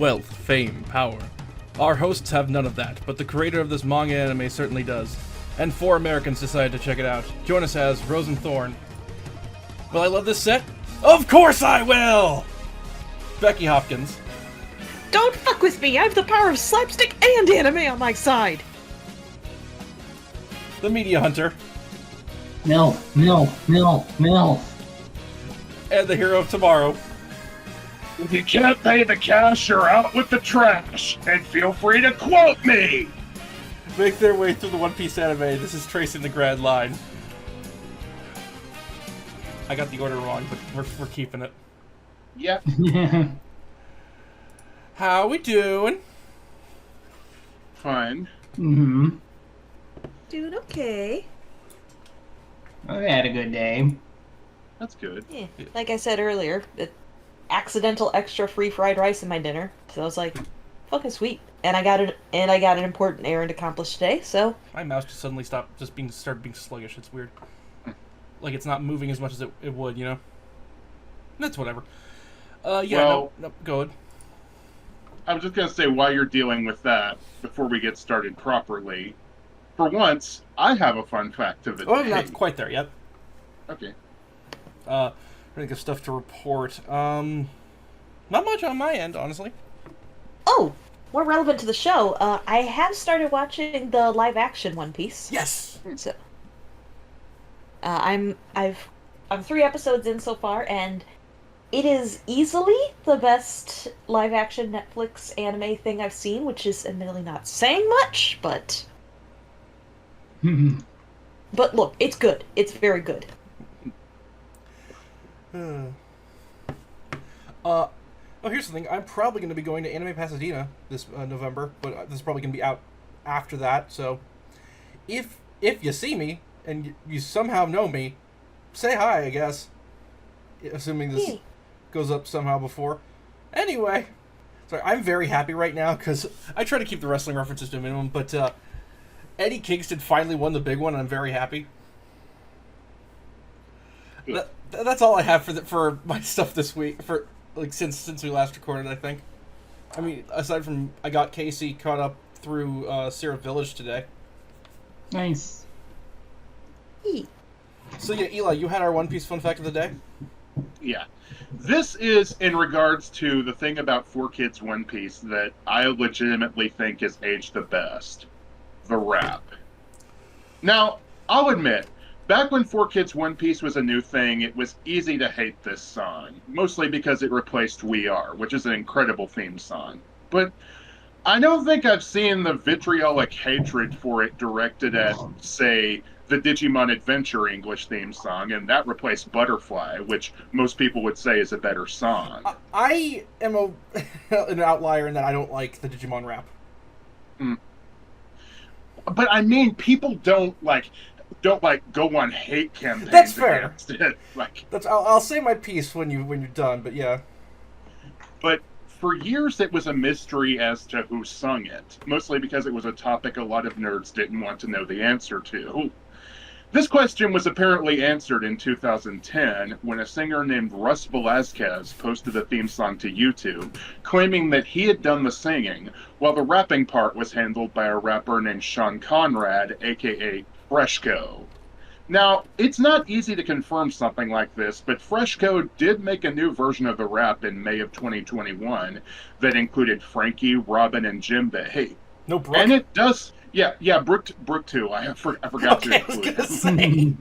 wealth, fame, power. Our hosts have none of that, but the creator of this manga anime certainly does. And 4 Americans decided to check it out. Join us as Rose and Thorn. Will I love this set? Of course I will! Becky Hopkins. Don't fuck with me! I have the power of slapstick and anime on my side! The Media Hunter. No. And the Hero of Tomorrow. If you can't pay the cash, you're out with the trash. And feel free to quote me! Make their way through the One Piece anime. This is tracing the grand line. I got the order wrong, but we're keeping it. Yep. How we doing? Fine. Mm-hmm. Doing okay. I had a good day. That's good. Yeah, like I said earlier, the accidental extra free fried rice in my dinner. So I was like, fucking sweet. And I got an important errand accomplished today, so... My mouse just suddenly started being sluggish. It's weird. Like it's not moving as much as it would, you know? That's whatever. Yeah, well, no, go ahead. I was just going to say, while you're dealing with that, before we get started properly, for once, I have a fun fact of the day. Oh, I'm not quite there yet. Okay. Really good stuff to report. Not much on my end, honestly. Oh! More relevant to the show, I have started watching the live-action One Piece. Yes! So, I'm 3 episodes in so far, and it is easily the best live-action Netflix anime thing I've seen, which is admittedly not saying much, but... But look, it's good. It's very good. Oh, here's the thing. I'm probably going to be going to Anime Pasadena this November, but this is probably going to be out after that, so... If you see me, and you somehow know me, say hi, I guess. Assuming this goes up somehow before. Anyway, sorry, I'm very happy right now, because I try to keep the wrestling references to a minimum, but Eddie Kingston finally won the big one, and I'm very happy. That's all I have for my stuff this week, since we last recorded, I think. I mean, aside from I got Casey caught up through Sierra Village today. Nice. So yeah, Eli, you had our One Piece fun fact of the day? Yeah. This is in regards to the thing about 4Kids One Piece that I legitimately think is aged the best. The rap. Now, I'll admit, back when 4Kids One Piece was a new thing, it was easy to hate this song. Mostly because it replaced We Are, which is an incredible theme song. But I don't think I've seen the vitriolic hatred for it directed at, say, the Digimon Adventure English theme song, and that replaced Butterfly, which most people would say is a better song. I am an outlier in that I don't like the Digimon rap. But I mean, people don't go on hate campaigns. That's fair. Against it. I'll say my piece when you're done, but yeah. But for years, it was a mystery as to who sung it, mostly because it was a topic a lot of nerds didn't want to know the answer to. This question was apparently answered in 2010 when a singer named Russ Velazquez posted a theme song to YouTube, claiming that he had done the singing, while the rapping part was handled by a rapper named Sean Conrad, aka Freshco. Now, it's not easy to confirm something like this, but Freshco did make a new version of the rap in May of 2021 that included Frankie, Robin, and Jimbei. No Brooke? And it does... Yeah, Brooke too. I forgot to include him.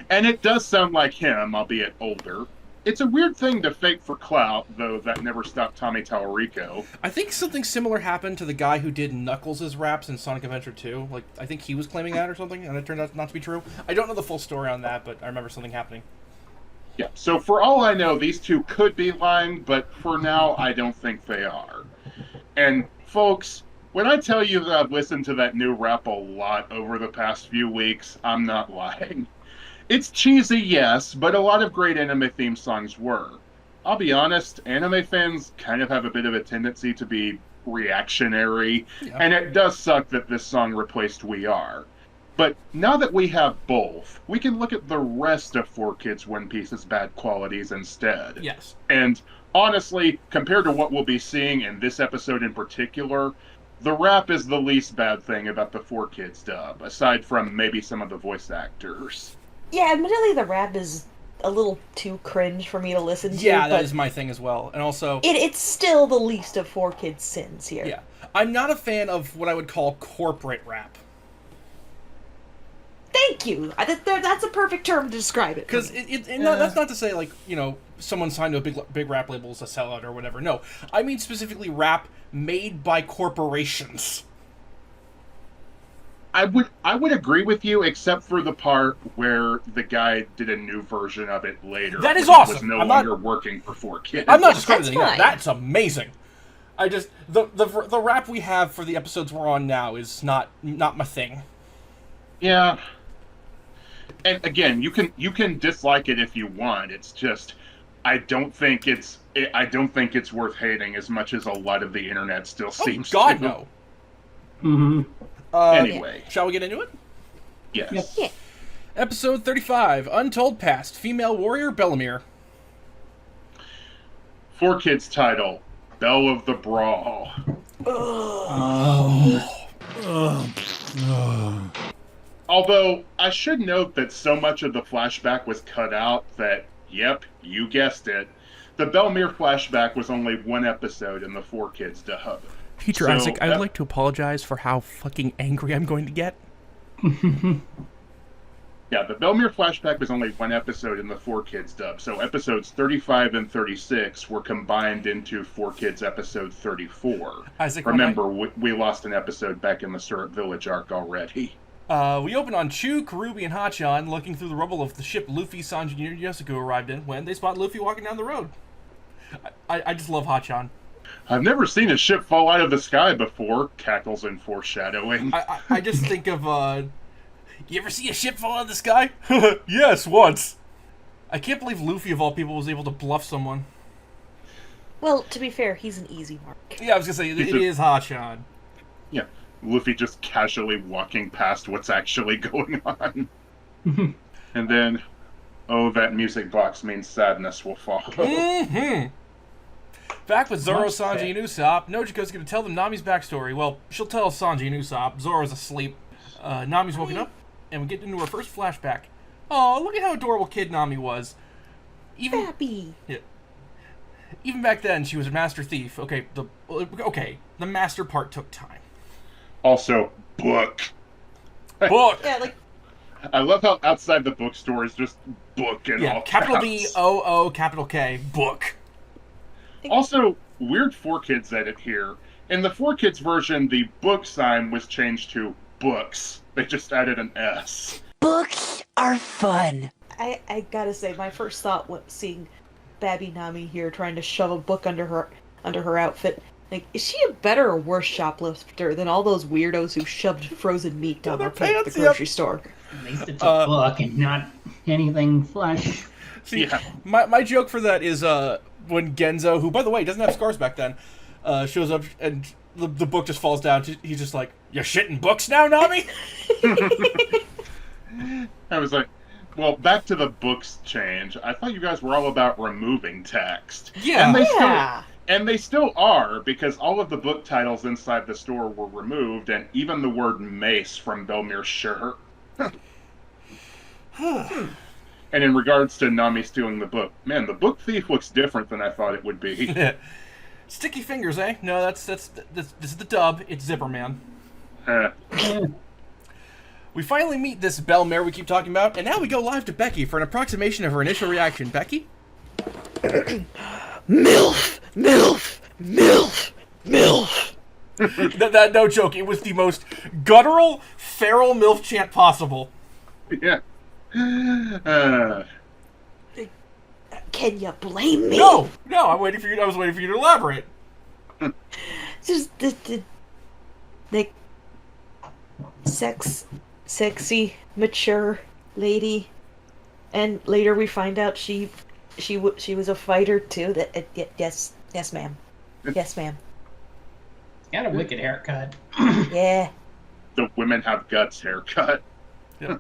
And it does sound like him, albeit older. It's a weird thing to fake for clout, though that never stopped Tommy Tallarico. I think something similar happened to the guy who did Knuckles' raps in Sonic Adventure 2. Like, I think he was claiming that or something, and it turned out not to be true. I don't know the full story on that, but I remember something happening. Yeah, so for all I know, these two could be lying, but for now, I don't think they are. And, folks, when I tell you that I've listened to that new rap a lot over the past few weeks, I'm not lying. It's cheesy, yes, but a lot of great anime theme songs were. I'll be honest, anime fans kind of have a bit of a tendency to be reactionary, and it does suck that this song replaced We Are. But now that we have both, we can look at the rest of 4Kids One Piece's bad qualities instead. Yes. And honestly, compared to what we'll be seeing in this episode in particular, the rap is the least bad thing about the 4Kids dub, aside from maybe some of the voice actors. Yeah, admittedly, the rap is a little too cringe for me to listen to. Yeah, that but is my thing as well. And also, it's still the least of 4Kids' sins here. yeah, I'm not a fan of what I would call corporate rap. Thank you. That's a perfect term to describe it. Because that's not to say, like, you know, someone signed to a big rap label is a sellout or whatever. No, I mean specifically rap made by corporations. I would agree with you, except for the part where the guy did a new version of it later. That is when awesome. It was no I'm working for 4Kids. I'm not discrediting That's that. fine. That's amazing. I just the rap we have for the episodes we're on now is not my thing. Yeah. And again, you can dislike it if you want. It's just I don't think it's worth hating as much as a lot of the internet still seems God to. no. Mm-hmm. Anyway, Shall we get into it? yes. Yep. Yeah. Episode 35, Untold Past, Female Warrior Bellamere. 4Kids title, Belle of the Brawl. Although, I should note that so much of the flashback was cut out that, yep, you guessed it, the Bellamere flashback was only one episode in the 4Kids dub. Teacher So, Isaac, I would like to apologize for how fucking angry I'm going to get. Yeah, the Bellamere flashback was only one episode in the 4Kids dub, so episodes 35 and 36 were combined into 4Kids episode 34. Isaac, Remember, we lost an episode back in the Syrup Village arc already. we open on Chu, Karubi, and Hachan looking through the rubble of the ship Luffy, Sanji, and Yosuke arrived in when they spot Luffy walking down the road. I just love Hachan. I've never seen a ship fall out of the sky before, cackles in foreshadowing. I just think of, you ever see a ship fall out of the sky? Yes, once. I can't believe Luffy, of all people, was able to bluff someone. Well, to be fair, he's an easy mark. Yeah, I was gonna say, it is Hachan. Yeah, Luffy just casually walking past what's actually going on. And then, oh, that music box means sadness will follow. Mm-hmm. Back with Zoro, Much Sanji, and Usopp, Nojiko's gonna tell them Nami's backstory. Well, she'll tell Sanji and Usopp. Zoro's asleep. Nami's woken up, and we get into her first flashback. Oh, look at how adorable kid Nami was. Happy. Even back then, she was a master thief. Okay, the master part took time. Also, book. Book. Yeah, like I love how outside the bookstore is just book and all capital caps. B O O capital K book. Also, weird 4Kids edit here. In the 4Kids version, the book sign was changed to books. They just added an S. Books are fun. I gotta say, my first thought was seeing Babby Nami here trying to shove a book under her outfit. Like, is she a better or worse shoplifter than all those weirdos who shoved frozen meat down their pants at the grocery store? At least it's a book and not anything flesh. See, Yeah. my joke for that is when Genzo, who by the way doesn't have scars back then, shows up and the book just falls down. He's just like, "You're shitting books now, Nami?" I was like, well, back to the books change. I thought you guys were all about removing text. Yeah. And they still are, because all of the book titles inside the store were removed, and even the word mace from Belmere's shirt. And in regards to Nami stealing the book, man, the book thief looks different than I thought it would be. Sticky fingers, eh? No, this is the dub. It's Zipper Man. We finally meet this Bellamere we keep talking about, and now we go live to Becky for an approximation of her initial reaction. Becky? MILF, MILF, MILF, MILF. that no joke. It was the most guttural, feral MILF chant possible. Yeah. Can you blame me? No, I'm waiting for you. I was waiting for you to elaborate. Just the like sexy, mature lady, and later we find out she was a fighter too. Yes, ma'am. Yes, ma'am. Got a wicked haircut. Yeah. The women have guts haircut. Yeah.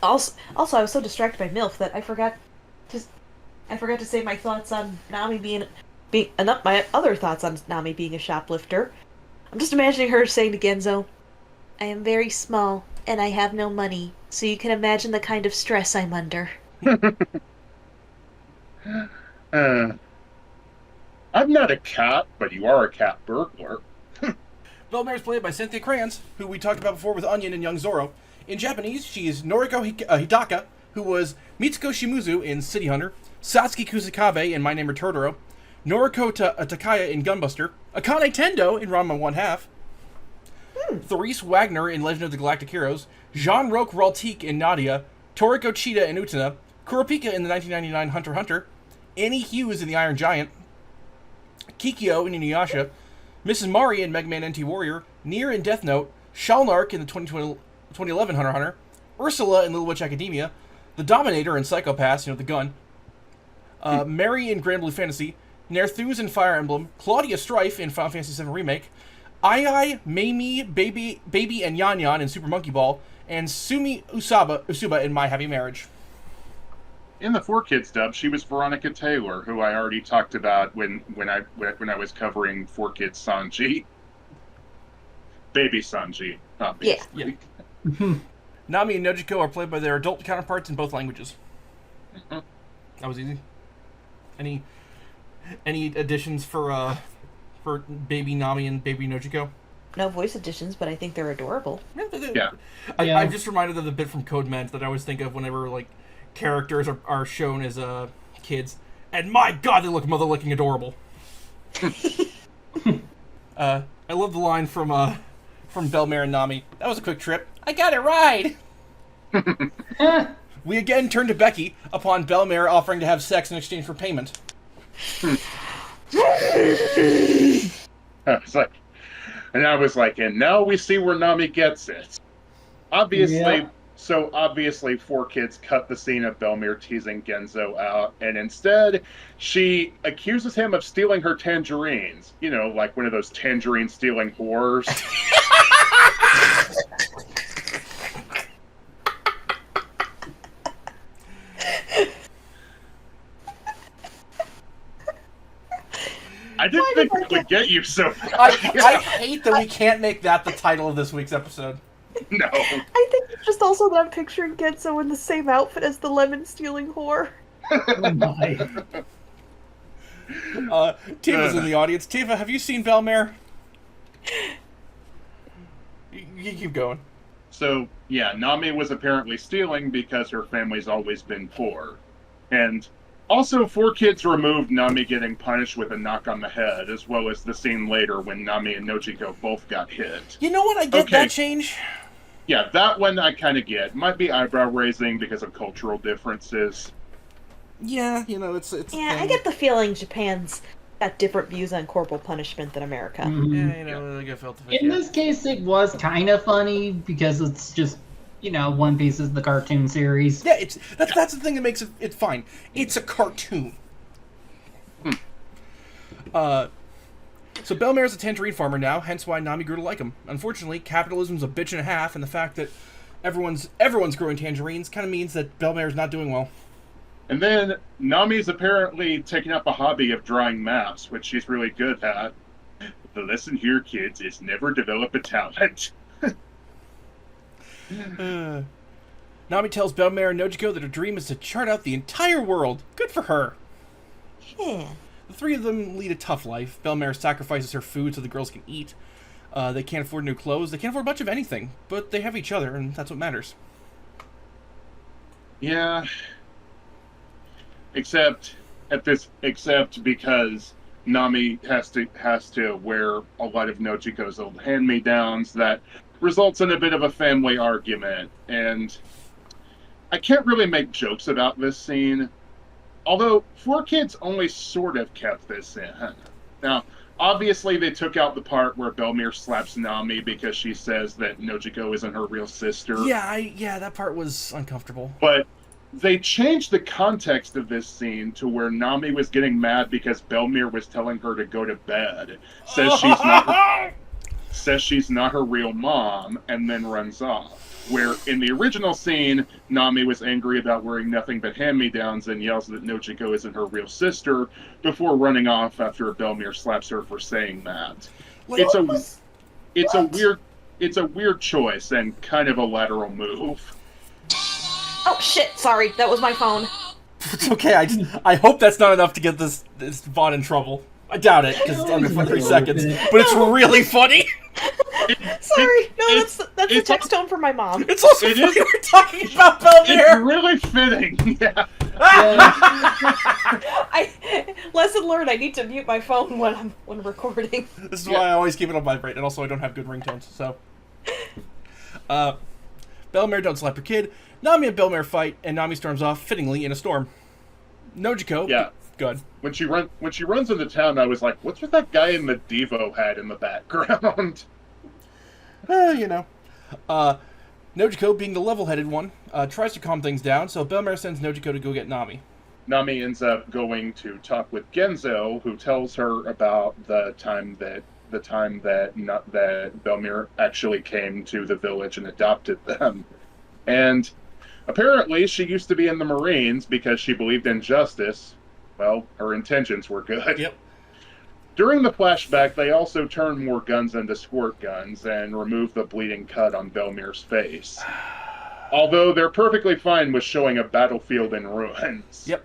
Also, I was so distracted by MILF that I forgot to say my thoughts on Nami my other thoughts on Nami being a shoplifter. I'm just imagining her saying to Genzo, "I am very small and I have no money, so you can imagine the kind of stress I'm under." I'm not a cat, but you are a cat burglar. Belle-Mare is played by Cynthia Kranz, who we talked about before with Onion and Young Zoro. In Japanese, she is Noriko Hidaka, who was Mitsuko Shimizu in City Hunter, Satsuki Kusakabe in My Neighbor Totoro, Noriko Takaya in Gunbuster, Akane Tendo in Ranma 1/2, Therese Wagner in Legend of the Galactic Heroes, Jean-Roch Raltique in Nadia, Toriko Chida in Utena, Kurapika in the 1999 Hunter x Hunter, Annie Hughes in The Iron Giant, Kikyo in Inuyasha, Mrs. Mari in Mega Man NT Warrior, Nier in Death Note, Shalnark in the 2011 Hunter x Hunter, Ursula in Little Witch Academia, the Dominator in Psychopaths, the gun, Mary in Grand Blue Fantasy, Nerthus in Fire Emblem, Claudia Strife in Final Fantasy VII Remake, Ai, Mamie, Baby, and Yan Yan in Super Monkey Ball, and Sumi Usuba in My Happy Marriage. In the 4Kids dub, she was Veronica Taylor, who I already talked about when I was covering 4Kids Sanji. Baby Sanji, obviously. Yeah. Nami and Nojiko are played by their adult counterparts in both languages. Mm-hmm. That was easy. Any additions for Baby Nami and Baby Nojiko? No voice additions, but I think they're adorable. Yeah. I'm just reminded of the bit from Code Ment that I always think of whenever characters are shown as kids, and my god, they look mother-licking adorable. I love the line from Belle-Mare and Nami. That was a quick trip. I got a ride. We again turn to Becky upon Belle-Mare offering to have sex in exchange for payment. I was like, and now we see where Nami gets it. Obviously, Obviously 4Kids cut the scene of Belle-Mare teasing Genzo out, and instead, she accuses him of stealing her tangerines. Like one of those tangerine-stealing whores. I didn't think it would get you so far. I hate that we can't make that the title of this week's episode. No. I think it's just also that I'm picturing Genzo in the same outfit as the lemon-stealing whore. Oh my. Tifa's in the audience. Tifa, have you seen Belle-Mare? You keep going. So, yeah, Nami was apparently stealing because her family's always been poor. And also, 4Kids removed Nami getting punished with a knock on the head, as well as the scene later when Nami and Nojiko both got hit. You know what? I get that change. Yeah, that one I kind of get. Might be eyebrow-raising because of cultural differences. Yeah, it's Yeah, I get the feeling Japan's got different views on corporal punishment than America. Mm-hmm. Yeah, I felt the In this case, it was kind of funny because it's just, One Piece is the cartoon series. Yeah, that's the thing that makes it fine. It's a cartoon. So Belle-Mare's a tangerine farmer now, hence why Nami grew to like him. Unfortunately, capitalism's a bitch and a half, and the fact that everyone's growing tangerines kind of means that Belle-Mare's not doing well. And then Nami's apparently taken up a hobby of drawing maps, which she's really good at. The lesson here, kids, is never develop a talent. Nami tells Belle-Mare and Nojiko that her dream is to chart out the entire world. Good for her. Yeah. The three of them lead a tough life. Belle-Mare sacrifices her food so the girls can eat. They can't afford new clothes. They can't afford much of anything. But they have each other, and that's what matters. Yeah. Except because Nami has to wear a lot of Nojiko's old hand-me-downs, that results in a bit of a family argument. And I can't really make jokes about this scene. Although 4Kids only sort of kept this in. Now, obviously they took out the part where Belle-Mare slaps Nami because she says that Nojiko isn't her real sister. Yeah, that part was uncomfortable. But they changed the context of this scene to where Nami was getting mad because Belle-Mare was telling her to go to bed. Says she's not... says she's not her real mom, and then runs off. Where in the original scene, Nami was angry about wearing nothing but hand-me-downs and yells that Nojiko isn't her real sister before running off after Belmere slaps her for saying that. It's a weird choice and kind of a lateral move. Oh shit! Sorry, that was my phone. It's okay. I hope that's not enough to get this Vaughn in trouble. I doubt it because it's under 3 seconds, but it's really funny. Sorry, that's the text tone from my mom. It's also funny we're talking about Belmere. It's really fitting. Yeah. Lesson learned. I need to mute my phone when recording. This is why I always keep it on vibrate, and also I don't have good ringtones. So, Belmere don't slap her kid. Nami and Belmere fight, and Nami storms off fittingly in a storm. Nojiko, good. When she runs into town, I was like, "What's with that guy in the Devo hat in the background?" You know. Nojiko, being the level-headed one, tries to calm things down, so Belmere sends Nojiko to go get Nami. Nami ends up going to talk with Genzo, who tells her about the time that Belmere actually came to the village and adopted them. And apparently she used to be in the Marines because she believed in justice. Well, her intentions were good. Yep. During the flashback, they also turn more guns into squirt guns and remove the bleeding cut on Belmere's face. Although they're perfectly fine with showing a battlefield in ruins. Yep.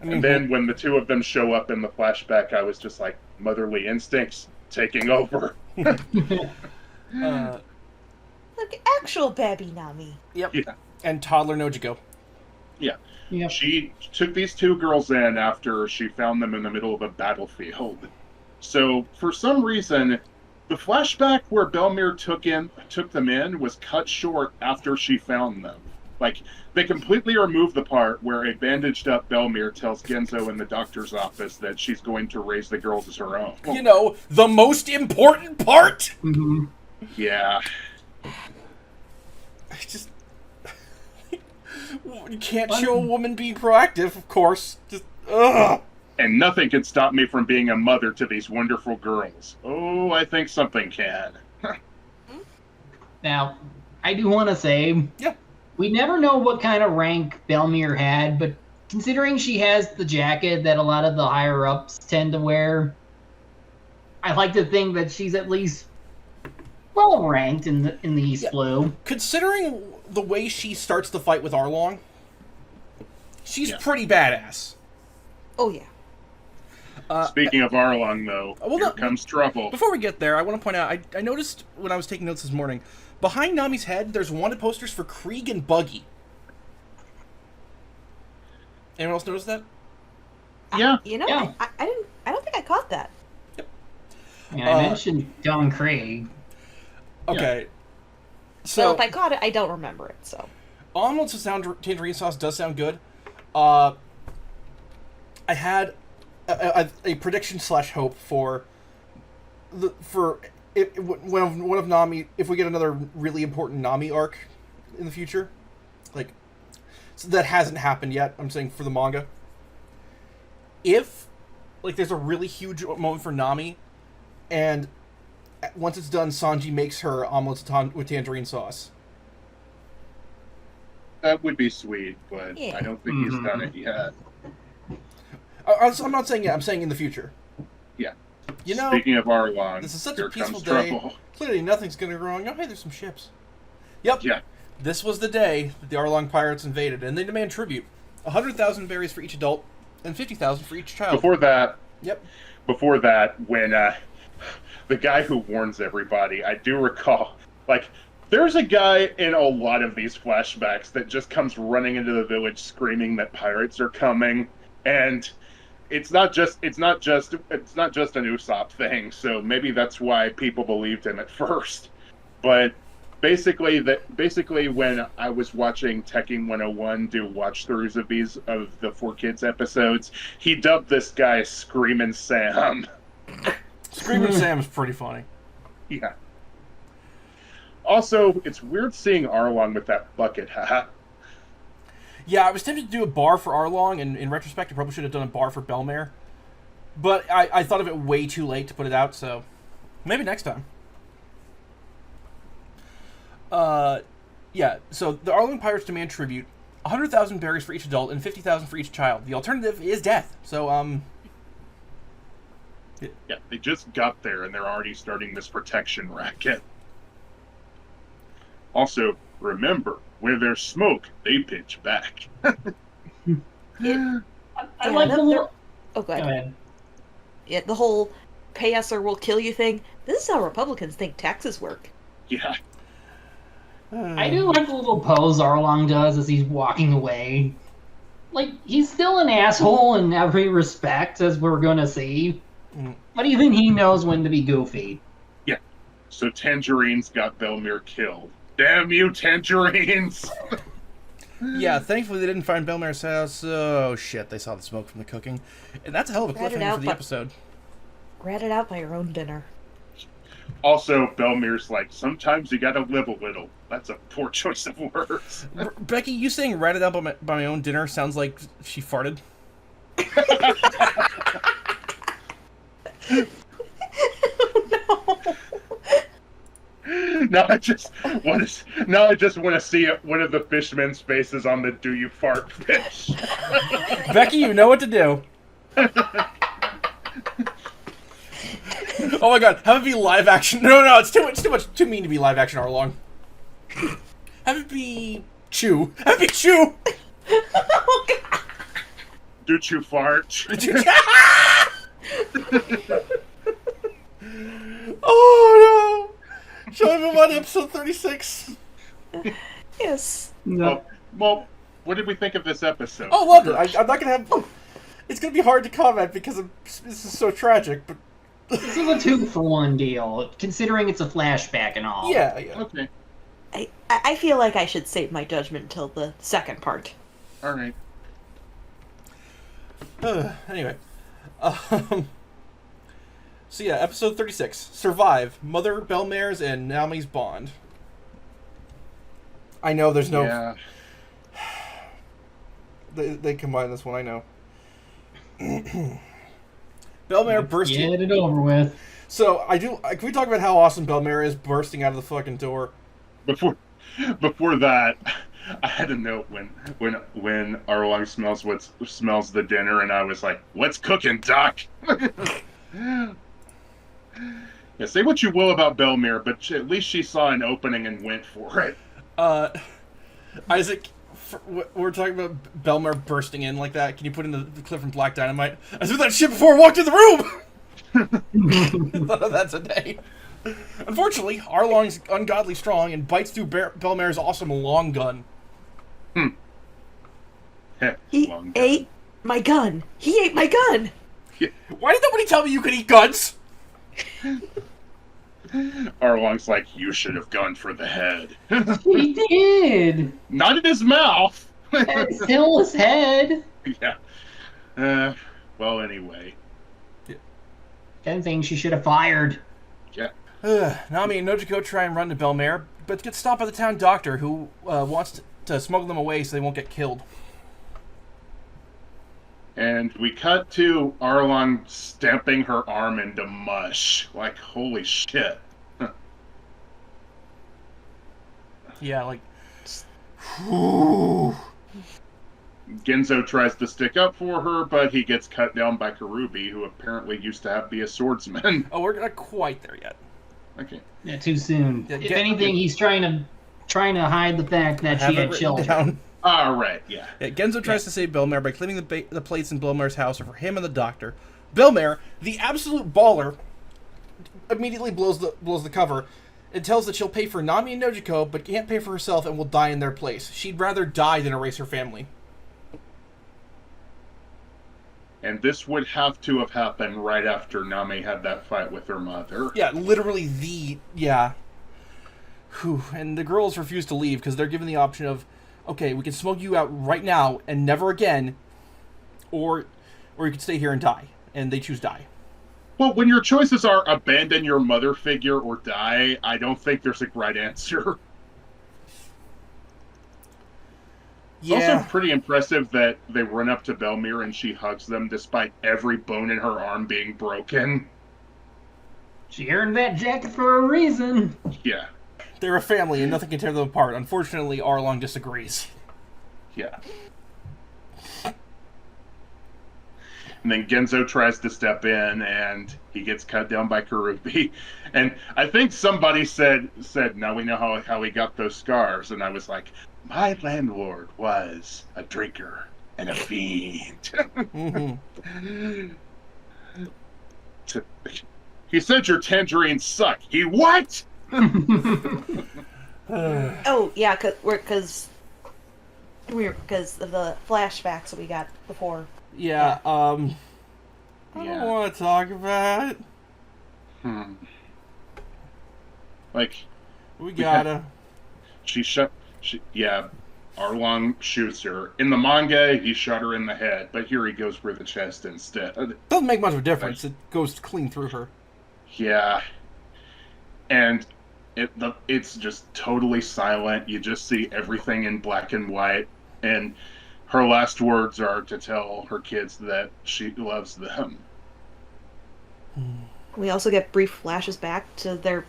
And then when the two of them show up in the flashback, I was just like, motherly instincts taking over. Look, actual baby Nami. Yep. Yeah. And toddler Nojiko. Yeah. Yep. She took these two girls in after she found them in the middle of a battlefield. So, for some reason, the flashback where Belmere took them in was cut short after she found them. Like, they completely removed the part where a bandaged-up Belmere tells Genzo in the doctor's office that she's going to raise the girls as her own. You know, the most important part? Mm-hmm. Yeah. I just... You can't show a woman being proactive, of course. Just, ugh. And nothing can stop me from being a mother to these wonderful girls. Oh, I think something can. Now, I do want to say, we never know what kind of rank Belmere had, but considering she has the jacket that a lot of the higher-ups tend to wear, I like to think that she's at least well-ranked in the East Blue. Considering the way she starts the fight with Arlong, she's pretty badass. Oh, yeah. Speaking of Arlong, though, here comes trouble. Before we get there, I want to point out, I noticed when I was taking notes this morning, behind Nami's head, there's wanted posters for Krieg and Buggy. Anyone else notice that? Yeah. You know, I don't think I caught that. Yeah, I mentioned Don Craig. Okay. So if I caught it, I don't remember it, so. Omelets with tangerine sauce does sound good. I had a prediction / hope for one of Nami, if we get another really important Nami arc in the future, like, so that hasn't happened yet. I'm saying for the manga. If, like, there's a really huge moment for Nami, and once it's done, Sanji makes her omelets with tangerine sauce. That would be sweet, but I don't think he's done it yet. I'm not saying yet. I'm saying in the future. Yeah. You know, speaking of Arlong, this is such a peaceful day. Trouble. Clearly, nothing's going to go wrong. Oh, hey, there's some ships. Yep. Yeah. This was the day that the Arlong pirates invaded, and they demand tribute: 100,000 berries for each adult, and 50,000 for each child. Before that. Yep. Before that, when the guy who warns everybody, I do recall, like, there's a guy in a lot of these flashbacks that just comes running into the village screaming that pirates are coming, and it's not just an Usopp thing, so maybe that's why people believed him at first. But basically when I was watching Tekken 101 do watch-throughs of the 4Kids episodes, he dubbed this guy Screamin' Sam. Screamin' Sam is pretty funny. Yeah. Also, it's weird seeing Arlong with that bucket hat. Yeah, I was tempted to do a bar for Arlong, and in retrospect, I probably should have done a bar for Belmere. But I thought of it way too late to put it out, so Maybe next time. Yeah, so the Arlong Pirates demand tribute, 100,000 berries for each adult and 50,000 for each child. The alternative is death. So, Yeah, they just got there and they're already starting this protection racket. Also, remember, where there's smoke, they pitch back. I like the little... Oh, go Go ahead. ahead. Yeah, the whole pay us or we'll kill you thing. This is how Republicans think taxes work. Yeah. I do like the little pose Arlong does as he's walking away. Like, he's still an asshole in every respect, as we're gonna see. But even he knows when to be goofy. Yeah. So Tangerine's got Belmere killed. Damn you, Tangerines! yeah, thankfully they didn't find Belmare's house. Oh, shit, they saw the smoke from the cooking. And that's a hell of a cliffhanger for the episode. Rat it out by your own dinner. Also, Belmere's like, sometimes you gotta live a little. That's a poor choice of words. Becky, you saying rat it out by my own dinner sounds like she farted. Now I just want to see one of the fishmen's faces on the "Do you fart" fish. Becky, you know what to do. Oh my god, have it be live action. No, it's too mean to be live action Arlong. Have it be Chew. Have it be Chew. Oh, God. Do you fart? Oh no! Shall we move on to episode 36? Yes. No. Well, what did we think of this episode? Oh, loved it. I'm not gonna have. It's gonna be hard to comment because this is so tragic, but. This is a 2-for-1 deal, considering it's a flashback and all. Yeah. Okay. I feel like I should save my judgment until the second part. All right. Anyway. So yeah, episode 36. Survive. Mother Belmare's and Nami's bond. I know there's no... Yeah. They combine this one, I know. Belmare bursting... Get it over with. So, can we talk about how awesome Belmare is bursting out of the fucking door? Before that, I had a note when Arlong smells the dinner, and I was like, "What's cooking, Doc?" Yeah, say what you will about Belmere, but at least she saw an opening and went for it. Isaac, we're talking about Belmare bursting in like that. Can you put in the clip from Black Dynamite? I saw that shit before I walked in the room! Thought of that today. Unfortunately, Arlong's ungodly strong and bites through Belmare's awesome long gun. He ate my gun. He ate my gun. Yeah. Why did nobody tell me you could eat guns? Arlong's like, you should have gone for the head. He did. Not in his mouth. It's still his head. Yeah. Well, anyway. Ten things she should have fired. Yeah. Nami and Nojiko try and run to Belmare, but get stopped by the town doctor who wants to smuggle them away so they won't get killed. And we cut to Arlong stamping her arm into mush. Like, holy shit. Yeah, like... Genzo tries to stick up for her, but he gets cut down by Karubi, who apparently used to be a swordsman. Oh, we're not quite there yet. Okay. Yeah, too soon. Yeah, if anything, he's trying to hide the fact that she had children. Down. All right, yeah. Genzo tries to save Belmare by cleaning the plates in Belmare's house for him and the doctor. Belmare, the absolute baller, immediately blows the cover and tells that she'll pay for Nami and Nojiko, but can't pay for herself and will die in their place. She'd rather die than erase her family. And this would have to have happened right after Nami had that fight with her mother. Yeah, literally yeah. Whew. And the girls refuse to leave because they're given the option of, okay, we can smoke you out right now and never again, or you can stay here and die. And they choose die. Well, when your choices are abandon your mother figure or die, I don't think there's a right answer. Yeah. It's also pretty impressive that they run up to Belmere and she hugs them despite every bone in her arm being broken. She earned that jacket for a reason. Yeah. They're a family, and nothing can tear them apart. Unfortunately, Arlong disagrees. Yeah. And then Genzo tries to step in, and he gets cut down by Karubi. And I think somebody said, now we know how he got those scars. And I was like, my landlord was a drinker and a fiend. Mm-hmm. He said your tangerines suck. He what? Oh yeah, because of the flashbacks that we got before. Yeah, I don't want to talk about it. Like, we gotta. Arlong shoots her. In the manga, he shot her in the head, but here he goes for the chest instead. Doesn't make much of a difference. It goes clean through her. Yeah. And it's just totally silent. You just see everything in black and white. And her last words are to tell her kids that she loves them. We also get brief flashes back to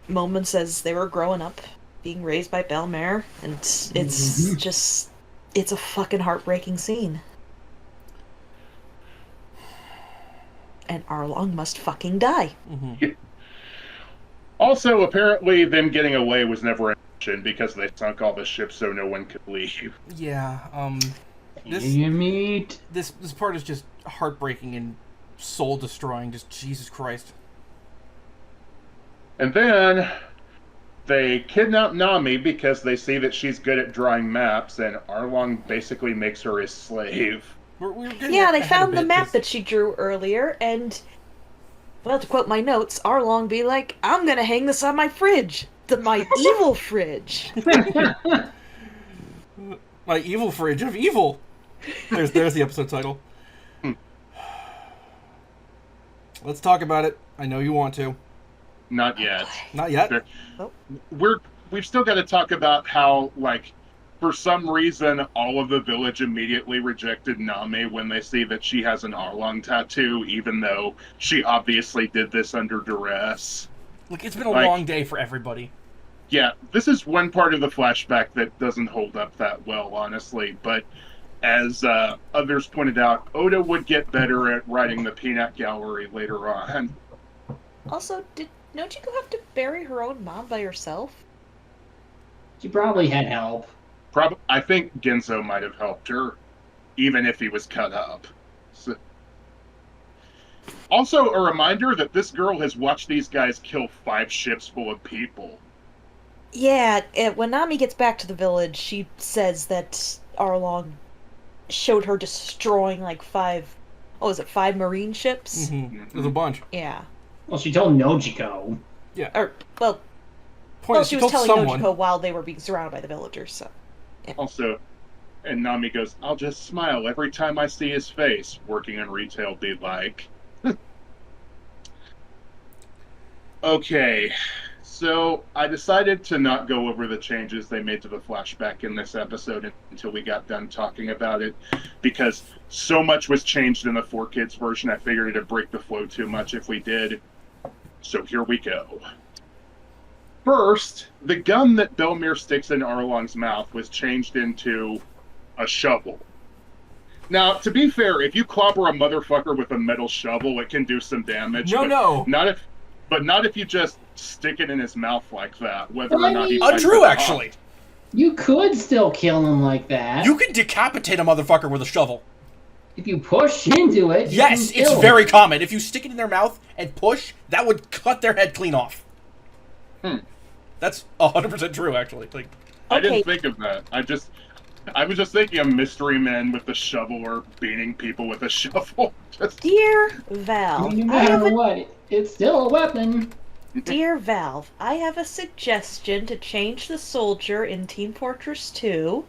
moments as they were growing up, being raised by Belmare, and it's a fucking heartbreaking scene. And Arlong must fucking die. Mm-hmm. Yeah. Also, apparently, them getting away was never an option because they sunk all the ships so no one could leave. Yeah, this part is just heartbreaking and soul-destroying. Just Jesus Christ. And then they kidnap Nami because they see that she's good at drawing maps, and Arlong basically makes her his slave. They found the map that she drew earlier, and, well, to quote my notes, Arlong be like, I'm gonna hang this on my fridge. My evil fridge. My evil fridge of evil. There's the episode title. Let's talk about it. I know you want to. Not yet. Not yet? We've still got to talk about how, like, for some reason, all of the village immediately rejected Nami when they see that she has an Arlong tattoo, even though she obviously did this under duress. Look, it's been a long day for everybody. Yeah, this is one part of the flashback that doesn't hold up that well, honestly, but as others pointed out, Oda would get better at writing the peanut gallery later on. Also, did Nojiko have to bury her own mom by herself? She probably had help. I think Genzo might have helped her, even if he was cut up. So. Also, a reminder that this girl has watched these guys kill 5 ships full of people. Yeah, when Nami gets back to the village, she says that Arlong showed her destroying like 5 marine ships? Mm-hmm. There's a bunch. Yeah. Well, she told Nojiko. Yeah. She was telling Nojiko while they were being surrounded by the villagers, so. Yeah. Also, and Nami goes, I'll just smile every time I see his face. Working in retail be like. Okay, so I decided to not go over the changes they made to the flashback in this episode until we got done talking about it, because so much was changed in the 4Kids version, I figured it'd break the flow too much if we did. So here we go. First, the gun that Belmere sticks in Arlong's mouth was changed into a shovel. Now, to be fair, if you clobber a motherfucker with a metal shovel, it can do some damage. No. Not if you just stick it in his mouth like that, whether or not he... Untrue, actually. You could still kill him like that. You can decapitate a motherfucker with a shovel. If you push into it, yes, it's very common. If you stick it in their mouth and push, that would cut their head clean off. That's 100% true, actually. Like, I didn't think of that. I was just thinking of mystery men with a shovel or beating people with a shovel. Dear Val, no matter what, it's still a weapon. Dear Valve, I have a suggestion to change the soldier in Team Fortress 2.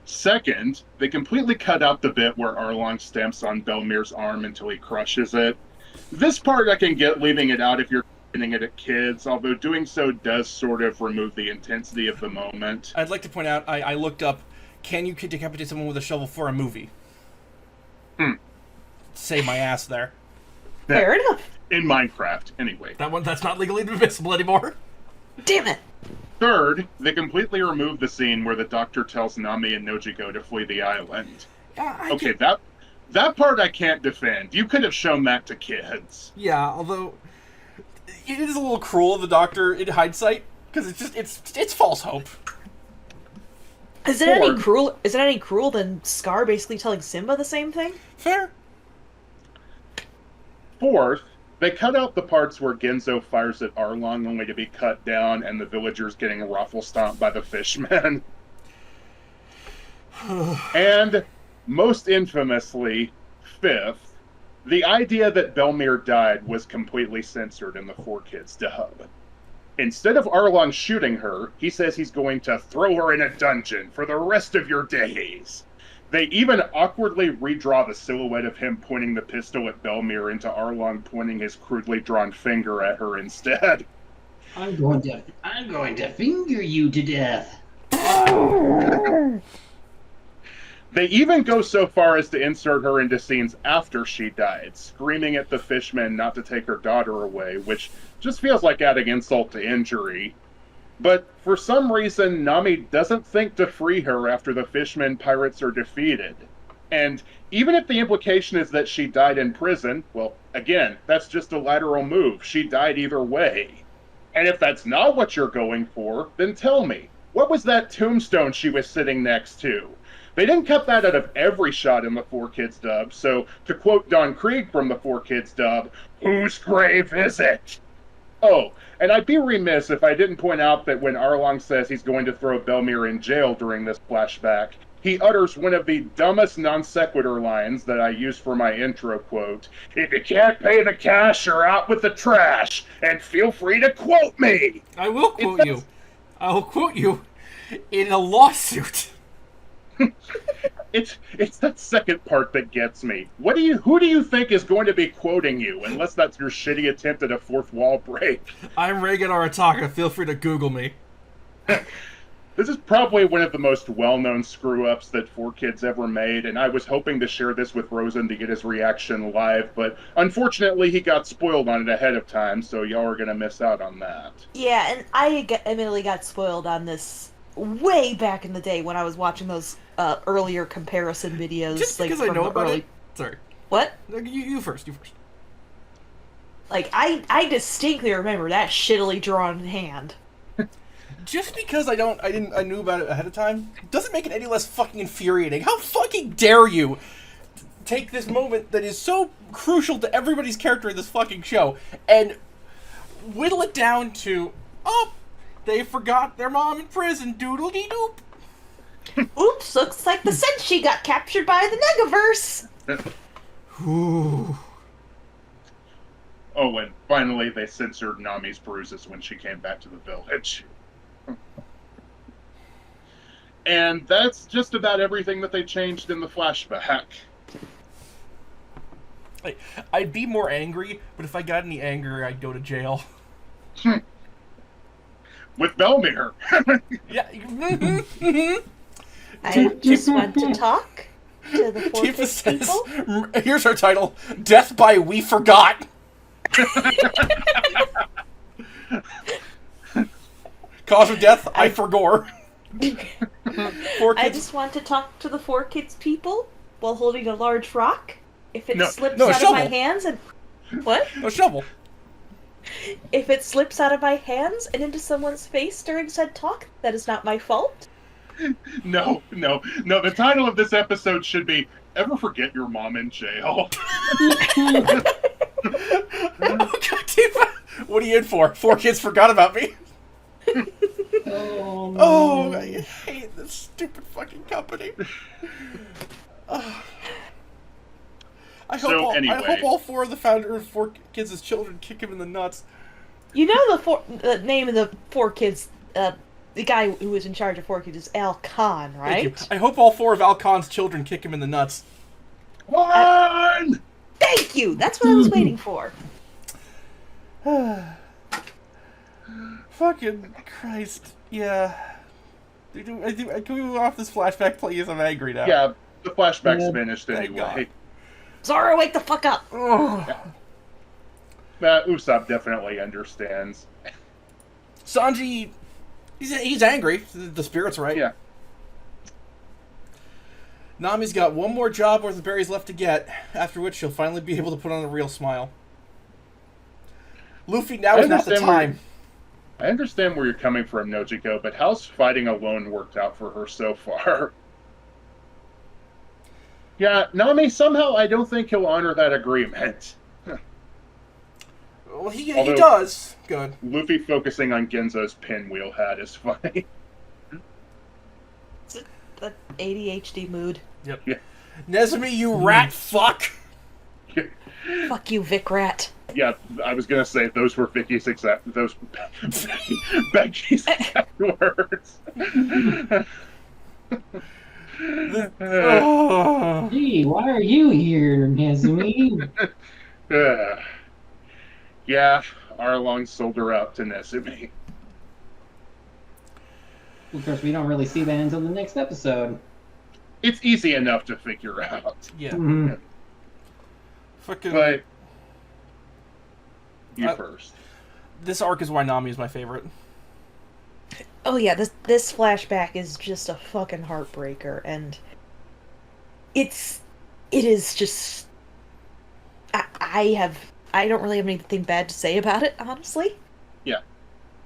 Second, they completely cut out the bit where Arlong stamps on Belmere's arm until he crushes it. This part I can get leaving it out if you're pointing it at kids, although doing so does sort of remove the intensity of the moment. I'd like to point out, I looked up, can you decapitate someone with a shovel for a movie? save my ass there. Fair enough. In Minecraft, anyway. That's not legally admissible anymore. Damn it. Third, they completely removed the scene where the Doctor tells Nami and Nojiko to flee the island. Okay, that part I can't defend. You could have shown that to kids. Yeah, although it is a little cruel of the Doctor in hindsight, because it's false hope. Is it any cruel? Is it any cruel than Scar basically telling Simba the same thing? Fair. Fourth, they cut out the parts where Genzo fires at Arlong only to be cut down and the villagers getting ruffle stomped by the fishmen. And, most infamously, fifth, the idea that Belmere died was completely censored in the 4Kids dub. Instead of Arlong shooting her, he says he's going to throw her in a dungeon for the rest of your days. They even awkwardly redraw the silhouette of him pointing the pistol at Belmere into Arlong pointing his crudely drawn finger at her instead. I'm going to finger you to death. They even go so far as to insert her into scenes after she died, screaming at the fishmen not to take her daughter away, which just feels like adding insult to injury. But for some reason, Nami doesn't think to free her after the fishmen pirates are defeated. And even if the implication is that she died in prison, well, again, that's just a lateral move. She died either way. And if that's not what you're going for, then tell me, what was that tombstone she was sitting next to? They didn't cut that out of every shot in the 4Kids dub, so to quote Don Krieg from the 4Kids dub, whose grave is it? Oh, and I'd be remiss if I didn't point out that when Arlong says he's going to throw Belmere in jail during this flashback, he utters one of the dumbest non sequitur lines that I use for my intro quote. If you can't pay the cash, you're out with the trash, and feel free to quote me! I will quote you. I will quote you in a lawsuit. It's that second part that gets me. Who do you think is going to be quoting you, unless that's your shitty attempt at a fourth wall break? I'm Reagan Arataka. Feel free to Google me. This is probably one of the most well-known screw-ups that 4Kids ever made, and I was hoping to share this with Rosen to get his reaction live, but unfortunately he got spoiled on it ahead of time, so y'all are going to miss out on that. Yeah, and I admittedly got spoiled on this way back in the day when I was watching those earlier comparison videos. Just because I know about it? Sorry. What? You first. Like, I distinctly remember that shittily drawn hand. Just because I knew about it ahead of time doesn't make it any less fucking infuriating. How fucking dare you take this moment that is so crucial to everybody's character in this fucking show and whittle it down to, oh, they forgot their mom in prison, doodle-dee-doop. Oops, looks like the Senshi got captured by the Negaverse. Ooh. Oh, and finally they censored Nami's bruises when she came back to the village. And that's just about everything that they changed in the flashback. I'd be more angry, but if I got any anger, I'd go to jail. With Belmere. Yeah. I just want to talk to the 4Kids people. Here's our title, Death by We Forgot. Cause of death, I forgore. I just want to talk to the 4Kids people while holding a large rock. If it slips out of my hands and... What? No shovel. If it slips out of my hands and into someone's face during said talk, that is not my fault. No. The title of this episode should be, Ever Forget Your Mom in Jail? Oh, God damn it. What are you in for? 4Kids forgot about me. Oh, no. Oh, I hate this stupid fucking company. I hope all four of the founders of 4Kids' children kick him in the nuts. You know the name of the 4Kids, the guy who was in charge of 4Kids is Al Khan, right? Thank you. I hope all four of Al Khan's children kick him in the nuts. One! Thank you! That's what I was waiting for. Fucking Christ. Yeah. Can we move off this flashback, please? I'm angry now. Yeah, the flashback's finished anyway. Zoro, wake the fuck up! Usopp definitely understands. Sanji, he's angry. The spirit's right. Yeah. Nami's got one more job worth of berries left to get, after which she'll finally be able to put on a real smile. Luffy, now is not the time. I understand where you're coming from, Nojiko, but how's fighting alone worked out for her so far? Yeah, Nami, somehow I don't think he'll honor that agreement. Well, he does. Good. Luffy focusing on Genzo's pinwheel hat is funny. It's the ADHD mood. Yep. Yeah. Nezumi, you rat fuck! Fuck you, Vic Rat. Yeah, I was gonna say those were Becky's exact words. Gee, why are you here, Nezumi? Yeah, Arlong sold her out to Nezumi. Of course, we don't really see that until the next episode. It's easy enough to figure out. Yeah. Mm-hmm. Fucking. But you first. This arc is why Nami is my favorite. Oh yeah, this flashback is just a fucking heartbreaker, and it is just I don't really have anything bad to say about it, honestly. Yeah.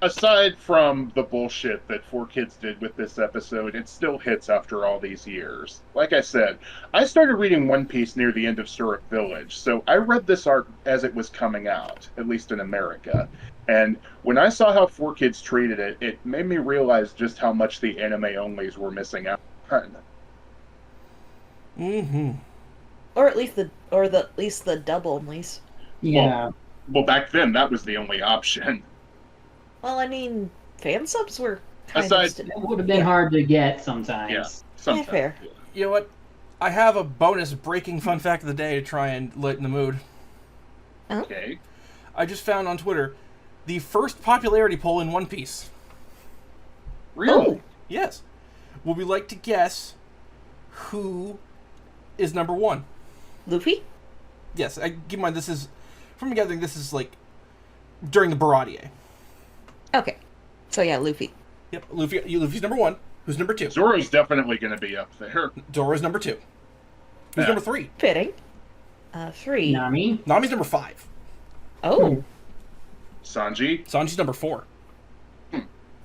Aside from the bullshit that 4Kids did with this episode, it still hits after all these years. Like I said, I started reading One Piece near the end of Suruk Village, so I read this arc as it was coming out, at least in America. And when I saw how 4Kids treated it, it made me realize just how much the anime-onlys were missing out on. Mm-hmm. Or at least the double onlys. Yeah. Well, back then, that was the only option. Well, I mean, fan subs were kind Aside- of... It would have been hard to get sometimes. Yeah. Yeah, Sometimes. fair. You know what? I have a bonus breaking fun fact of the day to try and lighten the mood. Okay. I just found on Twitter the first popularity poll in One Piece. Really? Yes. Would we like to guess who is number one? Luffy? Yes, I keep in mind this is, from a gathering, this is like during the Baradier. Okay. So yeah, Luffy. Yep, Luffy's number one. Who's number two? Zoro's definitely going to be up there. Zoro's number two. Who's Yeah. number three? Fitting. 3. Nami? Nami's number 5. Oh. Sanji? Sanji's number 4.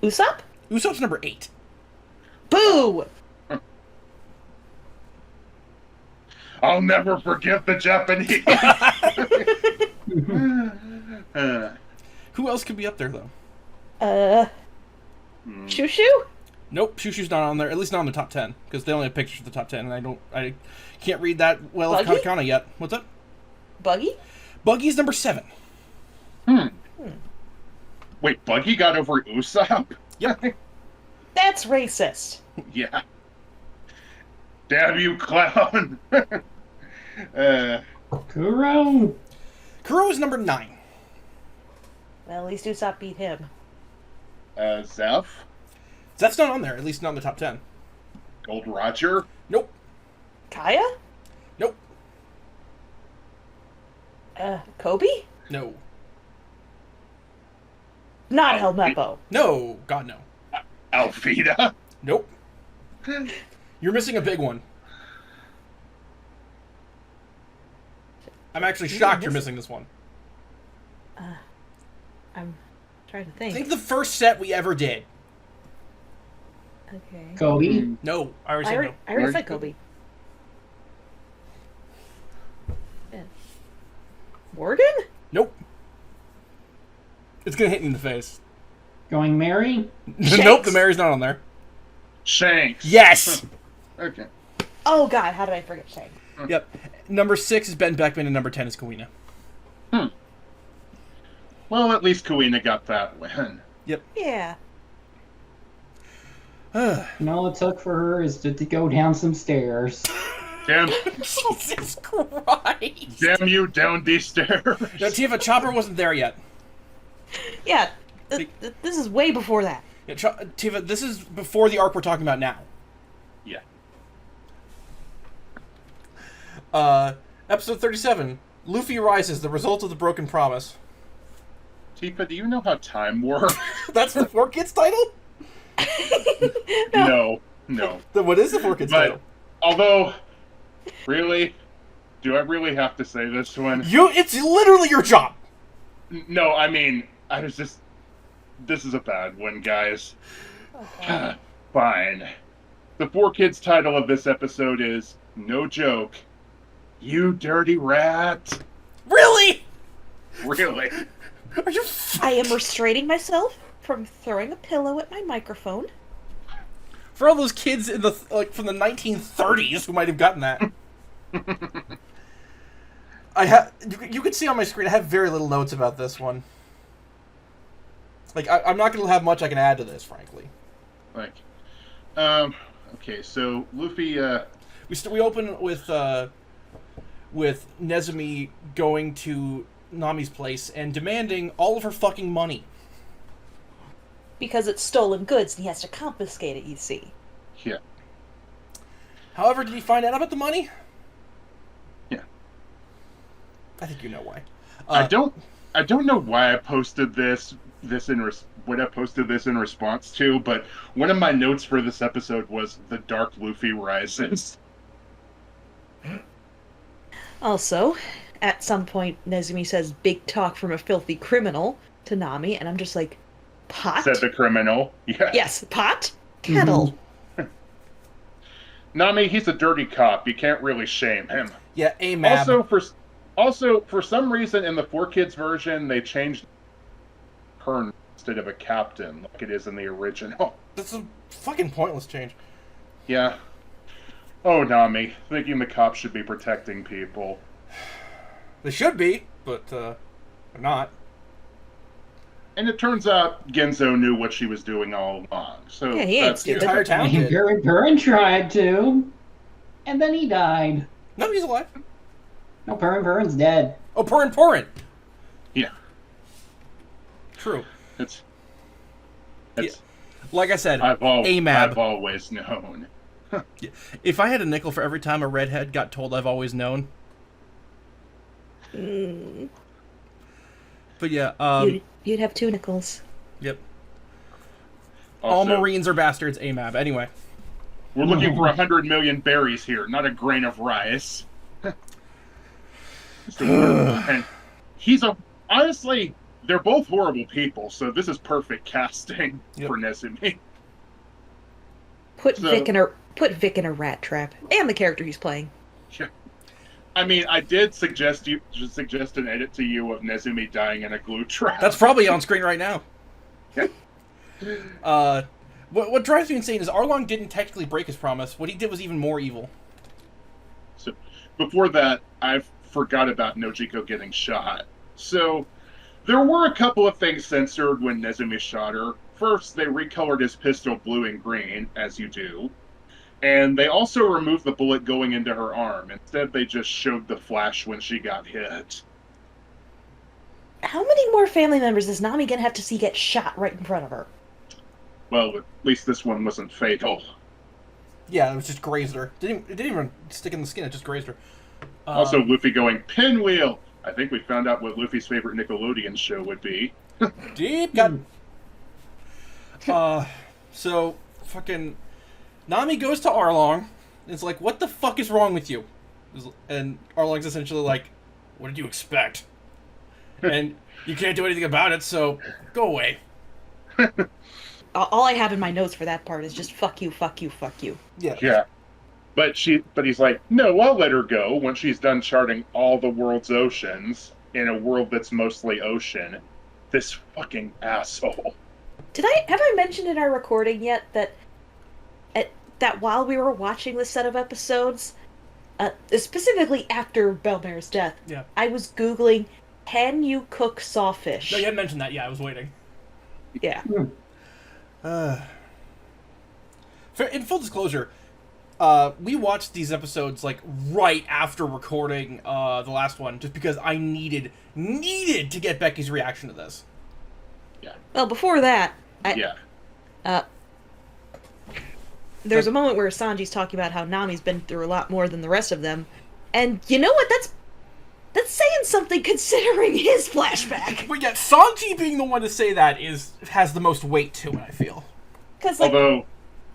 Usopp? Usopp's number 8. Boo! I'll never forget the Japanese. Who else could be up there, though? Shushu? Nope, Shushu's not on there. At least not in the top 10, because they only have pictures of the top 10, and I can't read that well of Buggy? Katakana yet. What's up? Buggy? Buggy's number 7. Wait, Buggy got over Usopp? Yeah. That's racist. Yeah. Damn you, clown! Kuro? Kuro is number 9. Well, at least Usopp beat him. Zeph? Zeph's not on there, at least not in the top 10. Gold Roger? Nope. Kaya? Nope. Kobe? No. Not Helmeppo. No. God, no. Alvida? Nope. You're missing a big one. I'm actually shocked you're missing this one. I'm trying to think. Think the first set we ever did. Okay. Kobe? No. I already said no. I already said Kobe. Morgan? Nope. It's gonna hit you in the face. Going Mary? Nope, the Mary's not on there. Shanks. Yes! Okay. Oh god, how did I forget Shang? Yep. Number 6 is Ben Beckman, and number 10 is Kawina. Well, at least Kuina got that win. Yep. Yeah. And all it took for her is to go down some stairs. Damn, Jesus Christ! damn you down these stairs. No, Tifa, Chopper wasn't there yet. Yeah. This is way before that. Yeah, Tifa, this is before the arc we're talking about now. Yeah. Episode 37. Luffy rises, the result of the broken promise. Tifa, do you know how time works? That's the 4Kids title? No. Then what is the 4Kids title? Although, really? Do I really have to say this one? It's literally your job! No, I mean, I was just... This is a bad one, guys. Okay. Fine. The 4Kids title of this episode is, no joke, You Dirty Rat. Really? Really? Are you... I am restraining myself from throwing a pillow at my microphone. For all those kids in the from the 1930s who might have gotten that. You can see on my screen, I have very little notes about this one. Like, I'm not going to have much I can add to this, frankly. Like, okay, so Luffy, We open with Nezumi going to Nami's place and demanding all of her fucking money. Because it's stolen goods and he has to confiscate it, you see. yeah. However, did he find out about the money? Yeah. I think you know why. I don't know why I posted this in response to, but one of my notes for this episode was the Dark Luffy rises. Also, at some point, Nezumi says, "Big talk from a filthy criminal" to Nami, and I'm just like, pot? Said the criminal. Yeah. Yes, pot? Kettle. Nami, he's a dirty cop. You can't really shame him. Yeah, AMAB. Also, for some reason in the 4Kids version, they changed her instead of a captain, like it is in the original. That's a fucking pointless change. Yeah. Oh, Nami, thinking the cops should be protecting people. They should be, but they're not. And it turns out Genzo knew what she was doing all along. So Yeah, he ain't that's stupid. The entire town did. Purin tried to, and then he died. No, he's alive. No, Purin's dead. Oh, Purin. Yeah. True. It's Like I said, I've AMAB. always known. If I had a nickel for every time a redhead got told I've always known. But yeah, You'd have 2 nickels. Yep. All Also, Marines are bastards, AMAB. Anyway. we're looking for 100 million berries here, not a grain of rice. And honestly, they're both horrible people, so this is perfect casting for Nezumi. Put Vic in a rat trap, and the character he's playing. Yeah. I mean, I did suggest an edit to you of Nezumi dying in a glue trap. That's probably on screen right now. Yeah. What drives me insane is Arlong didn't technically break his promise. What he did was even more evil. So, before that, I forgot about Nojiko getting shot. So, there were a couple of things censored when Nezumi shot her. First, they recolored his pistol blue and green, as you do. And they also removed the bullet going into her arm. Instead, they just showed the flash when she got hit. How many more family members is Nami gonna have to see get shot right in front of her? Well, at least this one wasn't fatal. Yeah, it was just grazed her. It didn't even stick in the skin, it just grazed her. Also, Luffy going, pinwheel! I think we found out what Luffy's favorite Nickelodeon show would be. Deep cut. So, fucking... Nami goes to Arlong, and it's like, what the fuck is wrong with you? And Arlong's essentially like, what did you expect? And you can't do anything about it, so go away. All I have in my notes for that part is just fuck you, fuck you, fuck you. Yeah. But he's like, no, I'll let her go when she's done charting all the world's oceans in a world that's mostly ocean. This fucking asshole. Have I mentioned in our recording yet that while we were watching this set of episodes, specifically after Belmare's death, I was Googling, can you cook sawfish? No, you hadn't mentioned that. Yeah, I was waiting. Yeah. In full disclosure, we watched these episodes like right after recording the last one, just because I needed to get Becky's reaction to this. Yeah. Well, before that, there's a moment where Sanji's talking about how Nami's been through a lot more than the rest of them, and you know what? That's That's saying something considering his flashback. But yet, Sanji being the one to say that has the most weight to it, I feel. Because, like, Although,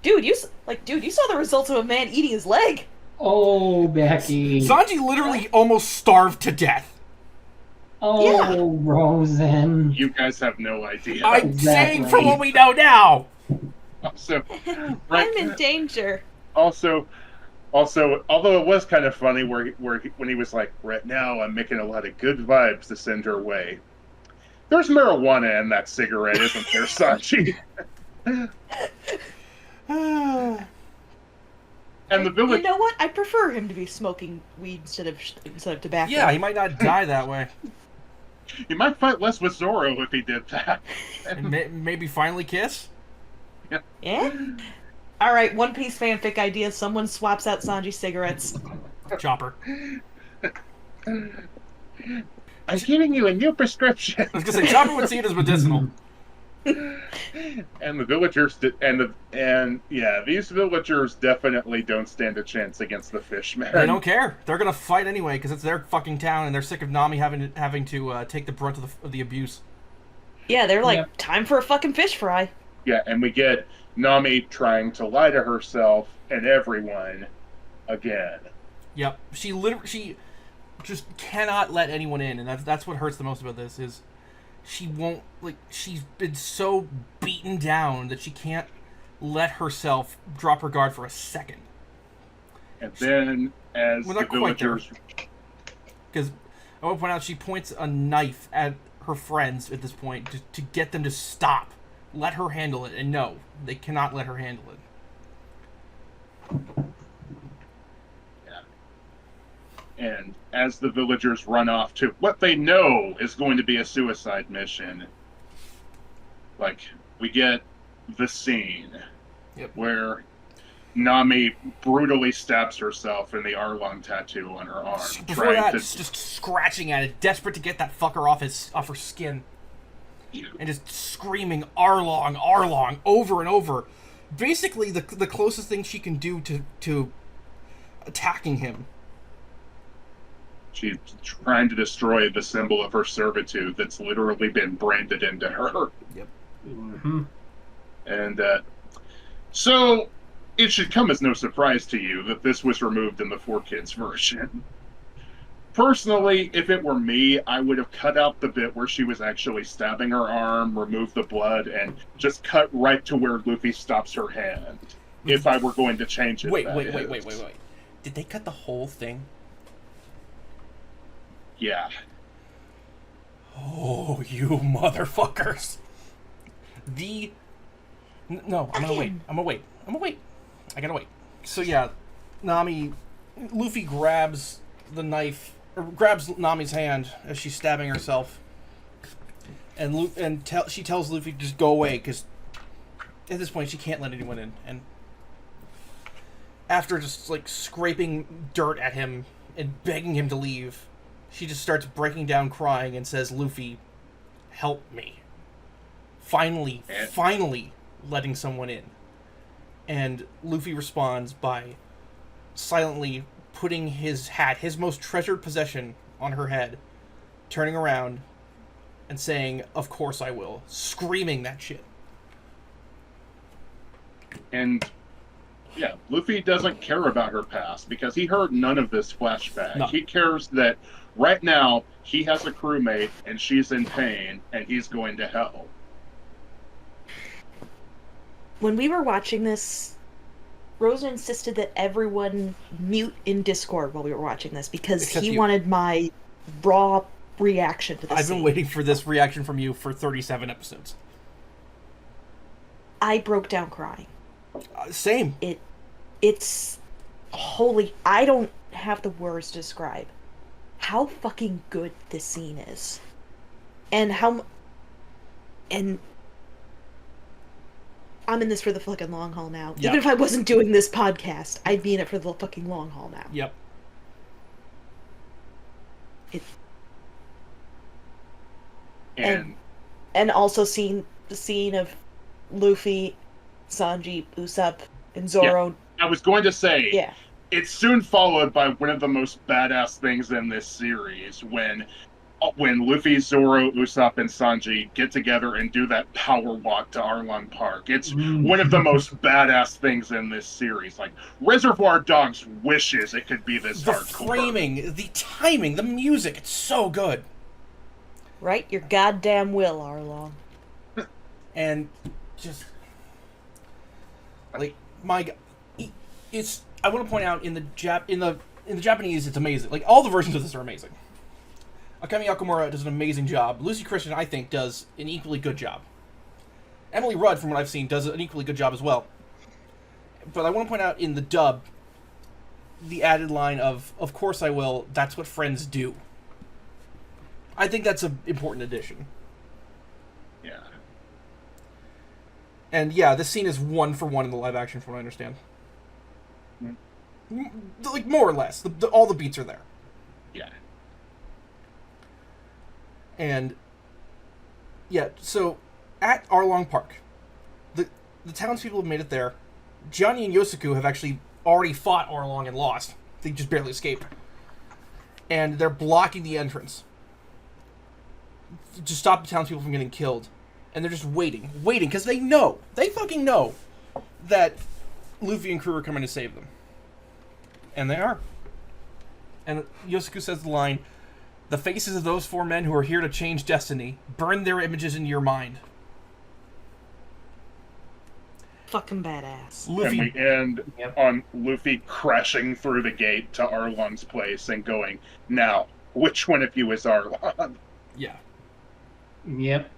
dude, you saw the results of a man eating his leg. Oh, Becky. Sanji literally almost starved to death. Oh, Yeah. Rosen. you guys have no idea. I'm Exactly. saying from what we know now. Also, right, I'm in danger. also, although it was kind of funny when he was like, right now I'm making a lot of good vibes to send her way. There's marijuana in that cigarette, isn't there, Sanji? And the village. You know what? I prefer him to be smoking weed instead of tobacco. Yeah, he might not die that way. He might fight less with Zoro if he did that. And maybe finally kiss? Yeah? Alright, One Piece fanfic idea. Someone swaps out Sanji's cigarettes. Chopper. I'm giving you a new prescription. I was gonna say, Chopper would see it as medicinal. And the villagers these villagers definitely don't stand a chance against the fishmen. They don't care. They're gonna fight anyway because it's their fucking town, and they're sick of Nami having to take the brunt of the abuse. Yeah, they're like, Yeah. time for a fucking fish fry. Yeah, and we get Nami trying to lie to herself and everyone again. Yep. She just cannot let anyone in, and that's what hurts the most about this is she won't, like, she's been so beaten down that she can't let herself drop her guard for a second. And then as Well, the not quite there. villagers Because I want to point out she points a knife at her friends at this point to get them to stop. Let her handle it. And no, they cannot let her handle it. And as the villagers run off to what they know is going to be a suicide mission, like, we get the scene where Nami brutally stabs herself in the Arlong tattoo on her arm. Before that, just scratching at it, desperate to get that fucker off her skin. And just screaming Arlong, Arlong, over and over. Basically, the closest thing she can do to attacking him. She's trying to destroy the symbol of her servitude that's literally been branded into her. Yep. Mm-hmm. And so it should come as no surprise to you that this was removed in the 4Kids version. Personally, if it were me, I would have cut out the bit where she was actually stabbing her arm, removed the blood, and just cut right to where Luffy stops her hand. If I were going to change it. Wait. that is. Did they cut the whole thing? Yeah. Oh, you motherfuckers. No, I'm gonna wait. I gotta wait. So yeah, Luffy grabs the knife, or grabs Nami's hand as she's stabbing herself. And she tells Luffy to just go away, because at this point she can't let anyone in. And after just, like, scraping dirt at him and begging him to leave, she just starts breaking down crying and says, Luffy, help me. Finally letting someone in. And Luffy responds by silently putting his hat, his most treasured possession, on her head, turning around and saying, of course I will, screaming that shit. And yeah, Luffy doesn't care about her past because he heard none of this flashback. No. He cares that right now he has a crewmate and she's in pain and he's going to hell. When we were watching this, Rosa insisted that everyone mute in Discord while we were watching this because Except he you. wanted my raw reaction to this I've been scene. waiting for this reaction from you for 37 episodes. I broke down crying. Same. It's holy. I don't have the words to describe how fucking good this scene is, and I'm in this for the fucking long haul now. Yeah. Even if I wasn't doing this podcast, I'd be in it for the fucking long haul now. Yep. And also seeing the scene of Luffy, Sanji, Usopp, and Zoro. I was going to say, Yeah. it's soon followed by one of the most badass things in this series when Luffy, Zoro, Usopp, and Sanji get together and do that power walk to Arlong Park. It's one of the most badass things in this series. Like, Reservoir Dogs wishes it could be this the hardcore. framing, the timing, the music, it's so good. Right? Your goddamn will, Arlong. And just... like, my God... It's... I want to point out, in the Japanese, it's amazing. Like, all the versions of this are amazing. Akemi Yakamura does an amazing job. Lucy Christian, I think, does an equally good job. Emily Rudd, from what I've seen, does an equally good job as well. But I want to point out in the dub, the added line of course I will, that's what friends do. I think that's an important addition. Yeah. And yeah, this scene is 1-for-1 in the live action, from what I understand. Like, more or less. All the beats are there. Yeah. And yeah, so at Arlong Park, the townspeople have made it there. Johnny and Yosuke have actually already fought Arlong and lost. They just barely escaped. And they're blocking the entrance to stop the townspeople from getting killed. And they're just waiting, because they fucking know that Luffy and crew are coming to save them. And they are. And Yosuke says the line, "The faces of those 4 men who are here to change destiny, burn their images into your mind." Fucking badass. Luffy, And we end on Luffy crashing through the gate to Arlong's place and going, "Now, which one of you is Arlong?" yeah. Yep.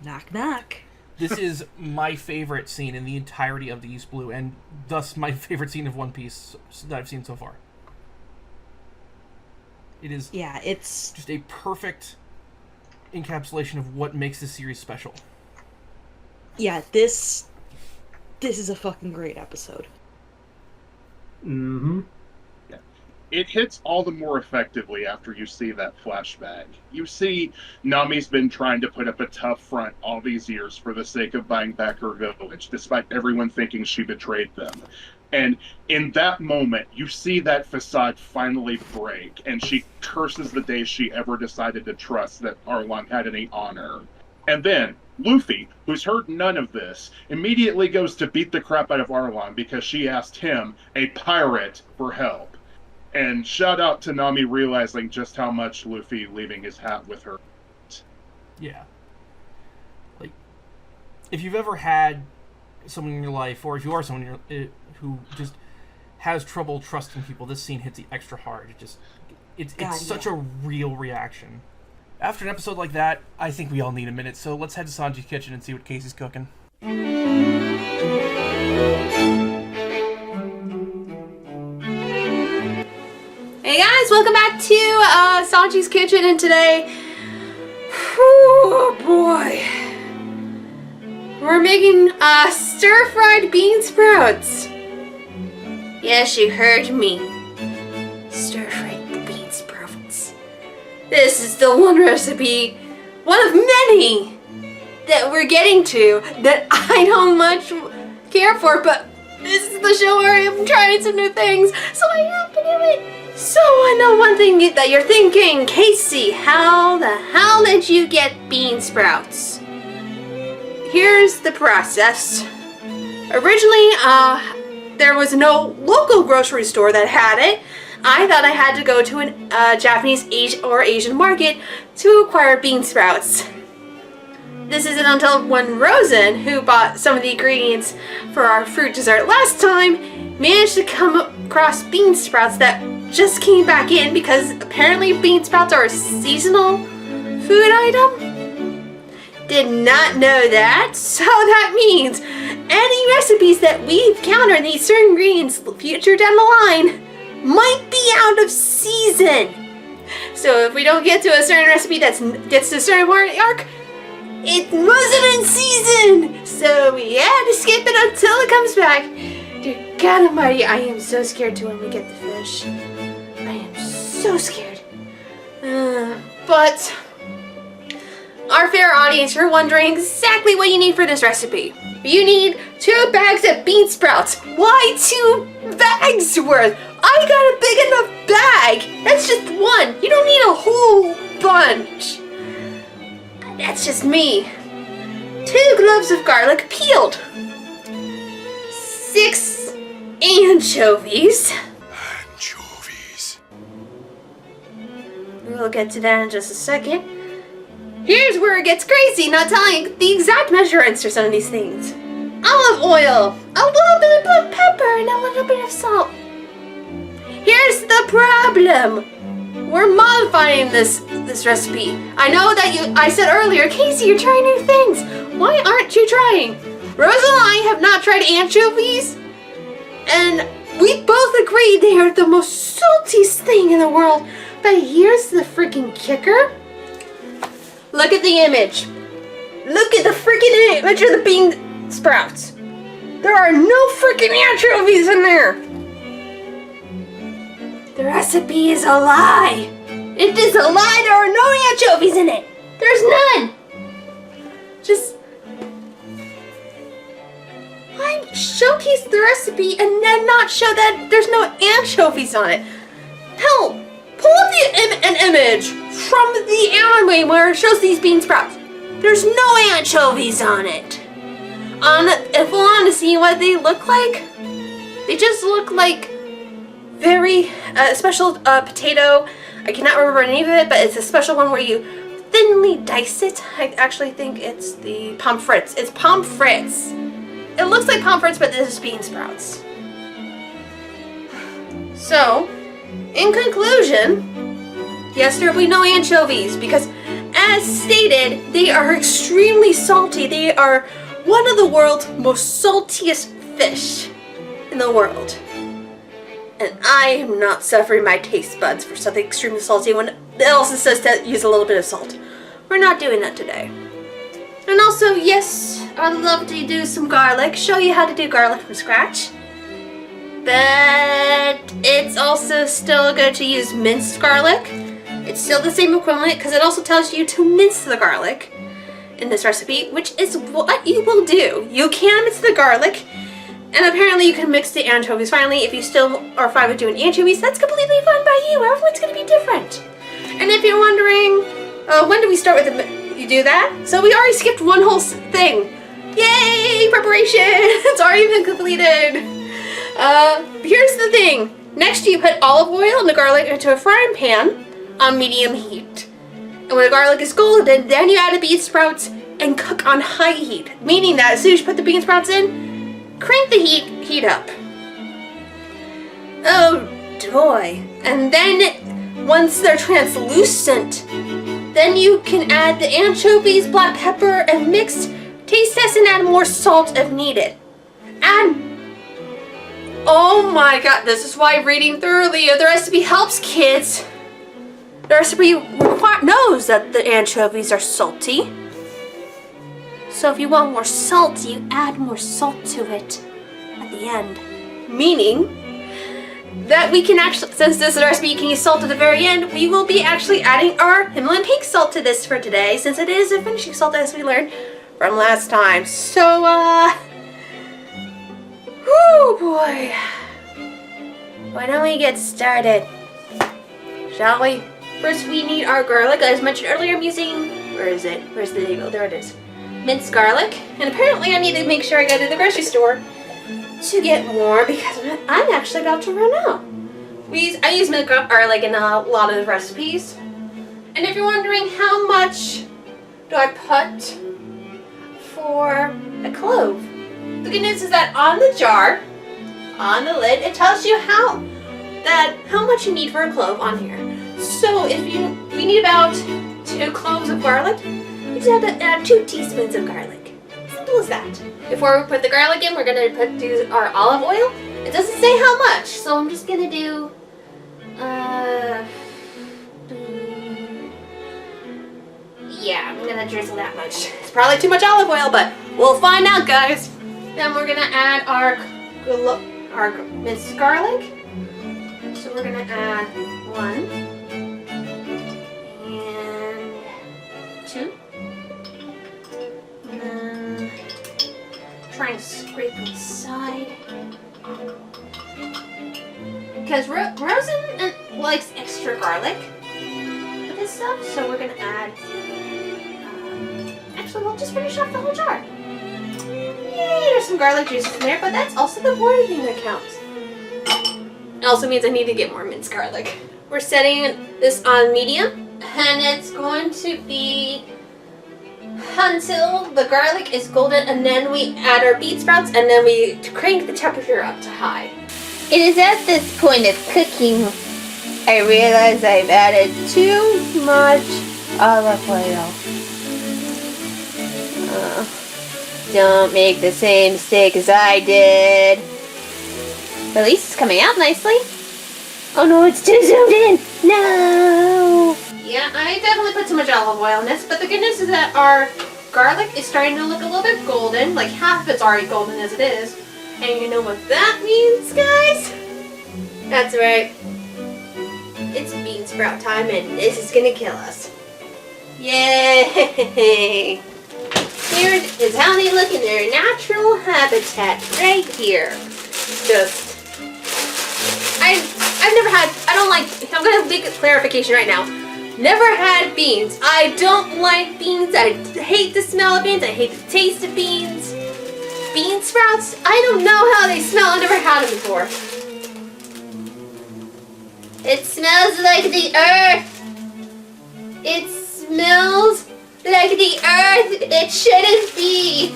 Knock, knock. This is my favorite scene in the entirety of the East Blue, and thus my favorite scene of One Piece that I've seen so far. It is it's just a perfect encapsulation of what makes this series special. Yeah, this is a fucking great episode. Mm-hmm. Yeah. It hits all the more effectively after you see that flashback. You see Nami's been trying to put up a tough front all these years for the sake of buying back her village, despite everyone thinking she betrayed them. And in that moment, you see that facade finally break, and she curses the day she ever decided to trust that Arlong had any honor. And then, Luffy, who's heard none of this, immediately goes to beat the crap out of Arlong because she asked him, a pirate, for help. And shout out to Nami realizing just how much Luffy leaving his hat with her. Yeah. Like, if you've ever had someone in your life, or if you are someone who just has trouble trusting people, this scene hits you extra hard. It's such a real reaction. After an episode like that, I think we all need a minute, so let's head to Sanji's kitchen and see what Casey's cooking. Hey guys, welcome back to Sanji's kitchen, and today, oh boy, we're making stir-fried bean sprouts. Yes, you heard me. Stir-fried bean sprouts. This is the one recipe, one of many that we're getting to that I don't much care for, but this is the show where I'm trying some new things, so I have to do it. So I know one thing that you're thinking, Casey, how the hell did you get bean sprouts? Here's the process. Originally, there was no local grocery store that had it. I thought I had to go to a Japanese or Asian market to acquire bean sprouts. This isn't until when Rosen, who bought some of the ingredients for our fruit dessert last time, managed to come across bean sprouts that just came back in because apparently bean sprouts are a seasonal food item. Did not know that, so that means any recipes that we encounter in these certain ingredients future down the line might be out of season. So if we don't get to a certain recipe that gets to a certain arc, it wasn't in season, so we had to skip it until it comes back. Dear God Almighty, I am so scared to when we get the fish. I am so scared. But our fair audience, you're wondering exactly what you need for this recipe. You need 2 bags of bean sprouts. Why 2 bag's worth. I got a big enough bag. That's just one. You don't need a whole bunch. That's just me. 2 cloves of garlic peeled. 6 anchovies. Anchovies. We'll get to that in just a second. Here's where it gets crazy, not telling the exact measurements for some of these things. Olive oil, a little bit of black pepper, and a little bit of salt. Here's the problem. We're modifying this recipe. I know that I said earlier, Casey, you're trying new things. Why aren't you trying? Rose and I have not tried anchovies, and we both agree they are the most saltiest thing in the world. But here's the freaking kicker. Look at the image. Look at the freaking image of the bean sprouts. There are no freaking anchovies in there. The recipe is a lie. It is a lie. There are no anchovies in it. There's none. Just why showcase the recipe and then not show that there's no anchovies on it? Hell, pull up an image from the anime where it shows these bean sprouts. There's no anchovies on it. If we want to see what they look like, they just look like very special potato. I cannot remember the name of it, but it's a special one where you thinly dice it. I actually think it's the pommes frites. It's pommes frites. It looks like pommes frites, but this is bean sprouts. So, in conclusion, yes, there will be no anchovies because, as stated, they are extremely salty. They are one of the world's most saltiest fish in the world. And I am not suffering my taste buds for something extremely salty when it also says to use a little bit of salt. We're not doing that today. And also, yes, I'd love to do some garlic, show you how to do garlic from scratch. But it's also still good to use minced garlic. It's still the same equivalent because it also tells you to mince the garlic in this recipe, which is what you will do. You can mince the garlic, and apparently you can mix the anchovies. Finally, if you still are fine with doing anchovies, that's completely fine by you. Everyone's going to be different. And if you're wondering, when do we start with you do that? So we already skipped one whole thing. Yay, preparation! It's already been completed. Here's the thing. Next you put olive oil and the garlic into a frying pan on medium heat. And when the garlic is golden, then you add the bean sprouts and cook on high heat. Meaning that as soon as you put the bean sprouts in, crank the heat up. Oh boy. And then once they're translucent, then you can add the anchovies, black pepper, and mix. Taste test and add more salt if needed. And oh my god, this is why reading thoroughly the recipe helps kids. The recipe knows that the anchovies are salty. So if you want more salt, you add more salt to it at the end. Meaning that we can actually, since this recipe you can use salt at the very end, we will be actually adding our Himalayan pink salt to this for today, since it is a finishing salt as we learned from last time. So, whoo boy. Why don't we get started? Shall we? First we need our garlic. As mentioned earlier, I'm using, where is it? Where's the label? There it is. Minced garlic. And apparently I need to make sure I go to the grocery store to get more because I'm actually about to run out. I use minced garlic in a lot of recipes. And if you're wondering how much do I put for a clove, the good news is that on the jar, on the lid, it tells you how much you need for a clove on here. So if we need about 2 cloves of garlic, you just have to add 2 teaspoons of garlic. Simple as that. Before we put the garlic in, we're gonna do our olive oil. It doesn't say how much, so I'm just gonna do yeah, I'm gonna drizzle that much. It's probably too much olive oil, but we'll find out, guys. Then we're gonna add our minced garlic. So we're gonna add 1 and 2. And then try and scrape inside. because Rosen likes extra garlic with this stuff, so we're gonna add. Actually, we'll just finish off the whole jar. Yay! There's some garlic juices in there, but that's also the boring thing that counts. It also means I need to get more minced garlic. We're setting this on medium, and it's going to be until the garlic is golden, and then we add our bean sprouts, and then we crank the temperature up to high. It is at this point of cooking I realize I've added too much olive oil. Don't make the same mistake as I did. But at least it's coming out nicely. Oh no, it's too zoomed in! No! Yeah, I definitely put too much olive oil in this, but the good news is that our garlic is starting to look a little bit golden. Like half of it's already golden as it is. And you know what that means, guys? That's right. It's bean sprout time, and this is gonna kill us. Yay! Here is how they look in their natural habitat, right here. I've never had, I'm gonna make a clarification right now. Never had beans. I don't like beans. I hate the smell of beans. I hate the taste of beans. Bean sprouts, I don't know how they smell. I've never had them before. It smells like the earth. It smells like the earth. It shouldn't be.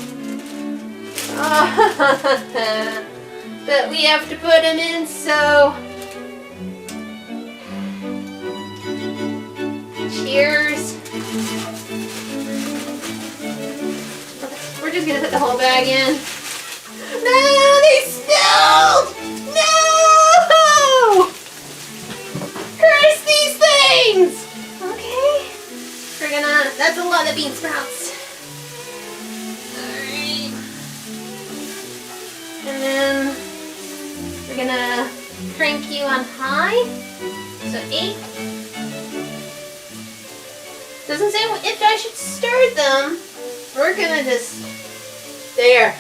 But we have to put them in, so cheers. We're just gonna put the whole bag in. No, they spilled! No! Curse these things! Okay. That's a lot of bean sprouts. Alright. And then we're gonna crank you on high. So 8. Doesn't say if I should stir them. We're gonna just, there.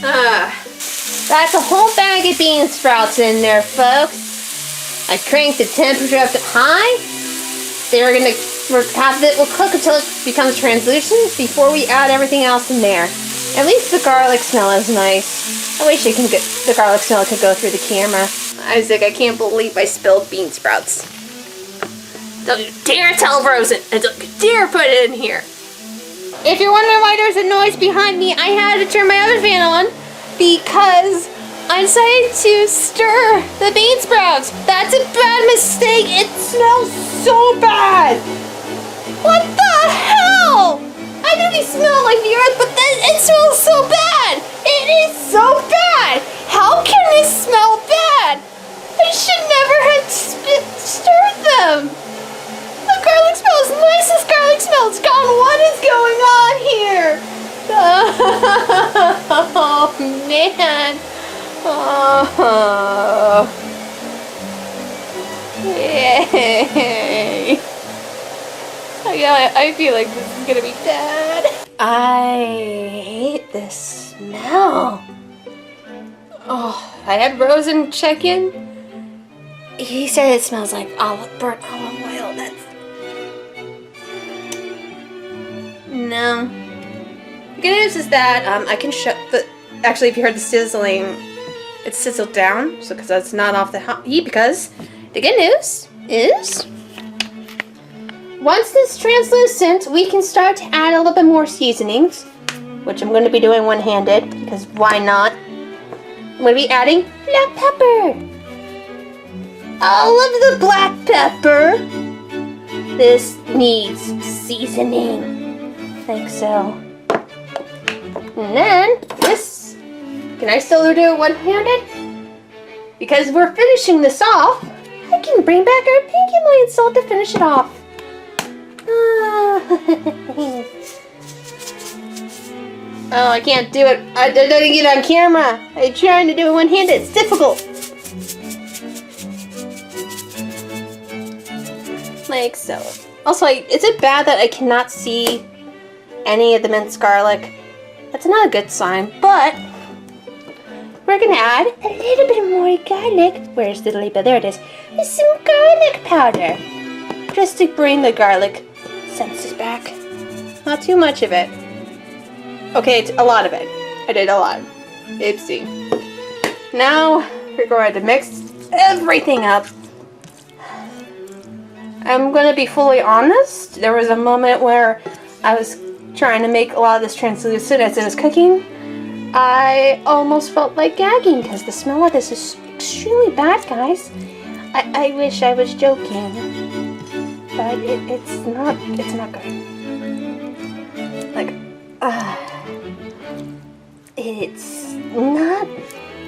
That's a whole bag of bean sprouts in there, folks. I cranked the temperature up to high. Half of it will cook until it becomes translucent before we add everything else in there. At least the garlic smell is nice. I wish the garlic smell could go through the camera. Isaac, I can't believe I spilled bean sprouts. Don't you dare tell Rosen, and don't you dare put it in here. If you're wondering why there's a noise behind me, I had to turn my other fan on because I decided to stir the bean sprouts. That's a bad mistake. It smells so bad. What the hell? I know they smell like the earth, but then it smells so bad. It is so bad. How can this smell bad? I should never have stirred them. The garlic smells nicest garlic smell it's gone. What is going on here? Oh man. Oh. Yay. I feel like this is gonna be bad. I hate this smell. Oh, I had Rosen check in. He said it smells like burnt olive oil. No. The good news is that I can shut the. Actually, if you heard the sizzling, it's sizzled down, so because it's not off the heat. Because the good news is, once it's translucent, we can start to add a little bit more seasonings, which I'm going to be doing one-handed because why not? I'm going to be adding black pepper. All of the black pepper. This needs seasoning. Like so. And then this, can I still do it one-handed? Because we're finishing this off, I can bring back our pink Himalayan salt to finish it off. Oh, I can't do it. I don't get it on camera. I'm trying to do it one-handed. It's difficult. Like so. Also, is it bad that I cannot see any of the minced garlic? That's not a good sign, but we're gonna add a little bit more garlic. Where's the label? There it is. With some garlic powder. Just to bring the garlic senses back. Not too much of it. Okay, it's a lot of it. I did a lot. Oopsie. Now, we're going to mix everything up. I'm gonna be fully honest. There was a moment where I was trying to make a lot of this translucent as it was cooking. I almost felt like gagging because the smell of this is extremely bad, guys. I wish I was joking, but it's not good. Like, it's not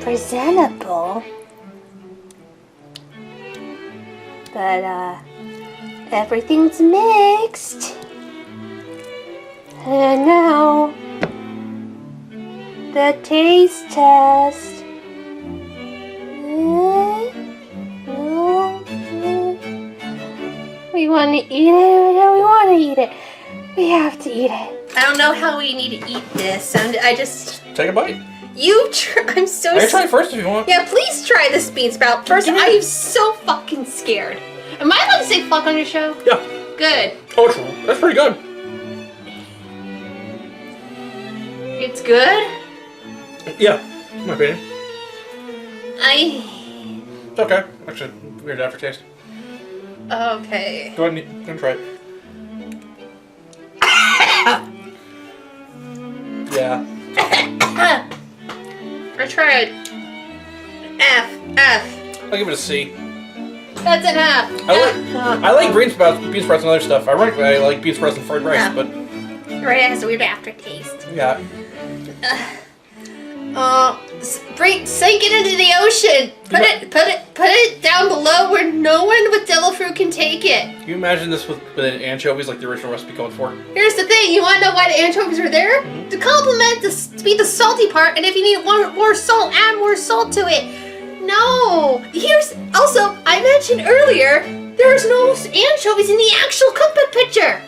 presentable. But, everything's mixed. And now, the taste test. We want to eat it or don't we want to eat it? We have to eat it. I don't know how we need to eat this. I just... Take a bite. You try. I'm so... I can try it first if you want. Yeah, please try this bean sprout. First, I am so fucking scared. Am I allowed to say fuck on your show? Yeah. Good. Oh, that's pretty good. It's good? Yeah, in my opinion. It's okay. Actually, weird aftertaste. Okay. Go ahead and try it. Yeah. I tried. F. I'll give it a C. That's an F. I like bean sprouts and other stuff. Ironically, I like bean sprouts and fried rice, but... Right, it has a weird aftertaste. Yeah. Sink it into the ocean. Put it down below where no one with devil fruit can take it. Can you imagine this with anchovies like the original recipe called for? Here's the thing. You want to know why the anchovies are there? Mm-hmm. To complement to be the salty part, and if you need more salt, add more salt to it. No. Here's also I mentioned earlier there's no anchovies in the actual cookbook picture.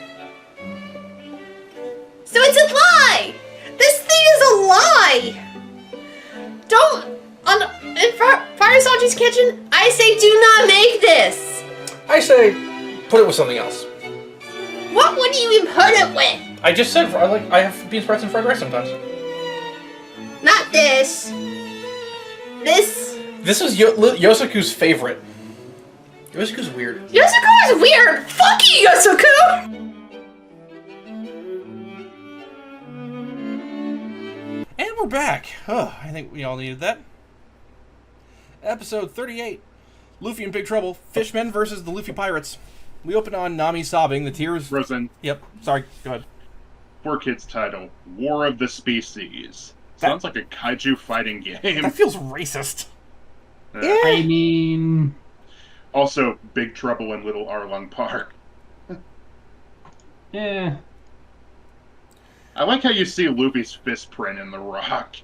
So it's a lie. This thing is a lie. In Fire Sanji's kitchen, I say do not make this. I say put it with something else. What would you even put it with? I just said I have bean sprouts and fried rice sometimes. Not this. This is Yosuku's favorite. Yosuku's weird. Yosuku is weird. Fuck you, Yosuku. And we're back. Oh, I think we all needed that. Episode 38. Luffy in big trouble. Fishmen versus the Luffy pirates. We open on Nami sobbing. The tears... Rosen. Yep. Sorry. Go ahead. 4Kids title. War of the Species. Sounds like a kaiju fighting game. That feels racist. Yeah. I mean... Also, Big Trouble in Little Arlong Park. Yeah. I like how you see Luffy's fist print in the rock.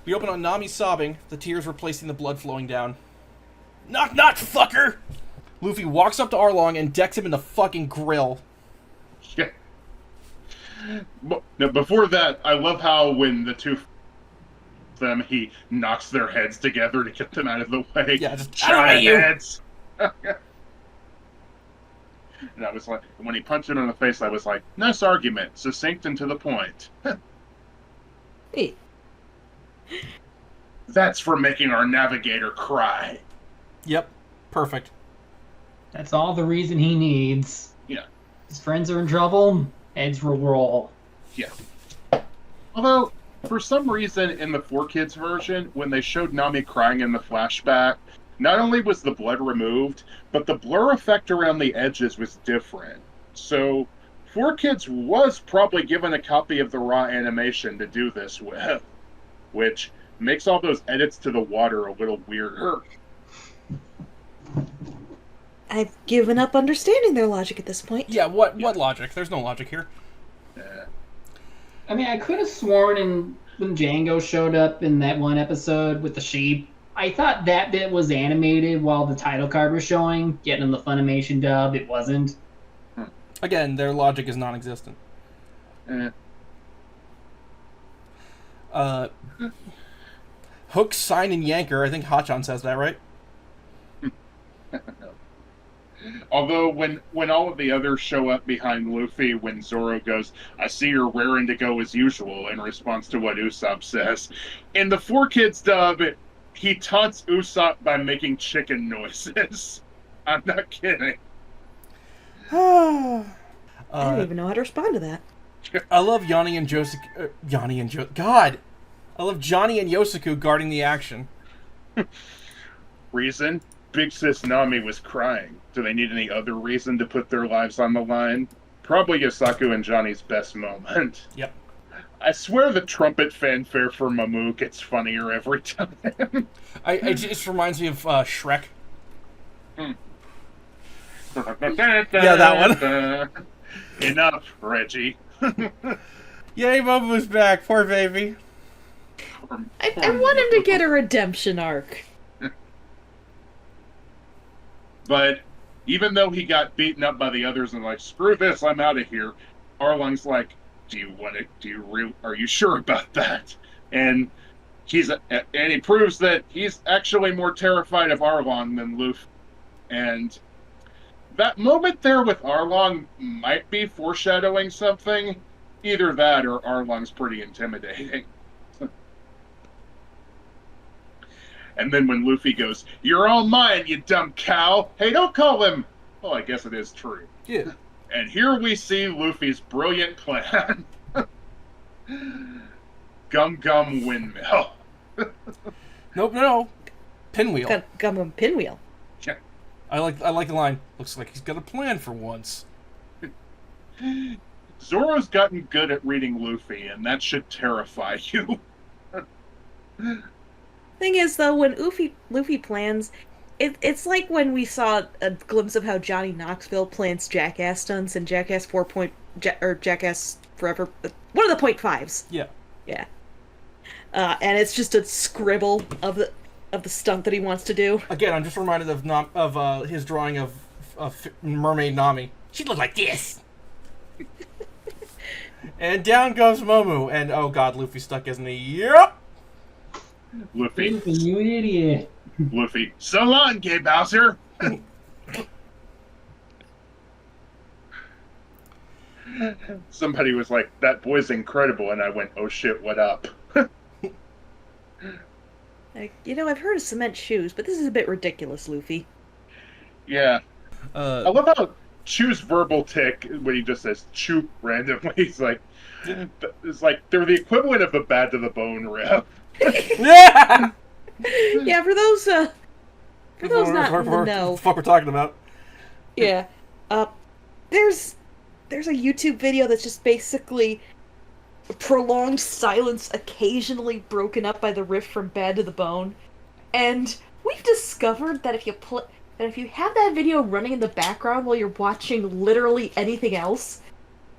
We open on Nami sobbing, the tears replacing the blood flowing down. Knock, knock, fucker! Luffy walks up to Arlong and decks him in the fucking grill. Yeah. Now, before that, I love how when the two them, he knocks their heads together to get them out of the way. Yeah, just giant heads. And I was like, when he punched him in the face, I was like, nice argument, succinct and to the point. Hey. That's for making our navigator cry. Yep, perfect. That's all the reason he needs. Yeah. His friends are in trouble, heads will roll. Yeah. Although, for some reason, in the 4Kids version, when they showed Nami crying in the flashback, not only was the blood removed, but the blur effect around the edges was different. So, 4Kids was probably given a copy of the raw animation to do this with, which makes all those edits to the water a little weirder. I've given up understanding their logic at this point. Yeah, what logic? There's no logic here. Yeah. I mean, I could have sworn when Django showed up in that one episode with the sheep, I thought that bit was animated while the title card was showing, getting in the Funimation dub. It wasn't. Again, their logic is non-existent. Hook, sign, and yanker. I think Hachan says that, right? Although when all of the others show up behind Luffy, when Zoro goes, "I see you're raring to go as usual," in response to what Usopp says. In the 4Kids dub, he taunts Usopp by making chicken noises. I'm not kidding. I don't even know how to respond to that. I love Yanni and Josuke. God! I love Johnny and Yosaku guarding the action. Reason? Big Sis Nami was crying. Do they need any other reason to put their lives on the line? Probably Yosaku and Johnny's best moment. Yep. I swear the trumpet fanfare for Mamu gets funnier every time. It just reminds me of Shrek. Yeah, that one. Enough, Reggie. Yay, Momo's back. Poor baby. I want him to get a redemption arc. But even though he got beaten up by the others and like, screw this, I'm out of here, Arlong's like, are you sure about that? And he proves that he's actually more terrified of Arlong than Luffy. And that moment there with Arlong might be foreshadowing something. Either that or Arlong's pretty intimidating. And then when Luffy goes, "You're all mine, you dumb cow." Hey, don't call him. Well, I guess it is true. Yeah. And here we see Luffy's brilliant plan. Gum Gum Windmill. Nope, no. Pinwheel. Gum Pinwheel. Yeah. I like the line. Looks like he's got a plan for once. Zoro's gotten good at reading Luffy, and that should terrify you. Thing is, though, when Luffy plans, it's like when we saw a glimpse of how Johnny Knoxville plans Jackass stunts in Jackass Jackass Forever, one of the .5s. Yeah. Yeah. And it's just a scribble of the stunt that he wants to do. Again, I'm just reminded of his drawing of Mermaid Nami. She'd look like this. And down goes Momo, and oh god, Luffy's stuck, isn't he? Yep. Luffy, you idiot. Luffy, so long, Gay Bowser. Somebody was like, "That boy's incredible," and I went, "Oh shit, what up?" I've heard of cement shoes, but this is a bit ridiculous, Luffy. Yeah. I love how Chew's verbal tick when he just says "chew" randomly. He's like, it's like they're the equivalent of a bad to the bone rip. Yeah. Yeah, for those not in the know. What the fuck we're talking about? Yeah. There's a YouTube video that's just basically prolonged silence occasionally broken up by the riff from Bad to the Bone. And we've discovered that if you have that video running in the background while you're watching literally anything else,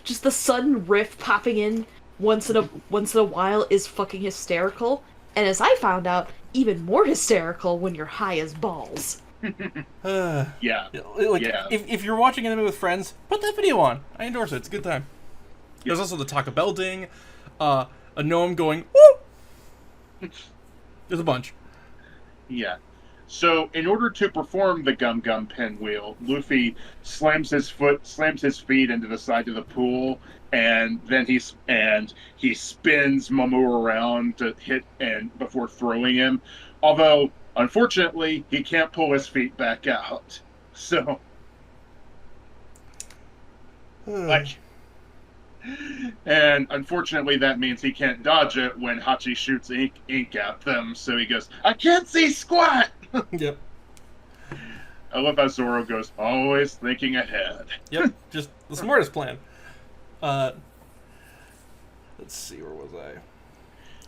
just the sudden riff popping in once in a while is fucking hysterical. And as I found out, even more hysterical when you're high as balls. Yeah. If you're watching anime with friends, put that video on. I endorse it. It's a good time. Yeah. There's also the Taco Bell ding, a gnome going, woo! There's a bunch. Yeah. So, in order to perform the Gum Gum Pinwheel, Luffy slams his feet into the side of the pool, and then he spins Momo around to hit and before throwing him. Although, unfortunately, he can't pull his feet back out. So, and unfortunately, that means he can't dodge it when Hachi shoots ink at them. So he goes, "I can't see squat." Yep. I love how Zoro goes, always thinking ahead. Yep, just the smartest plan. Let's see, where was I?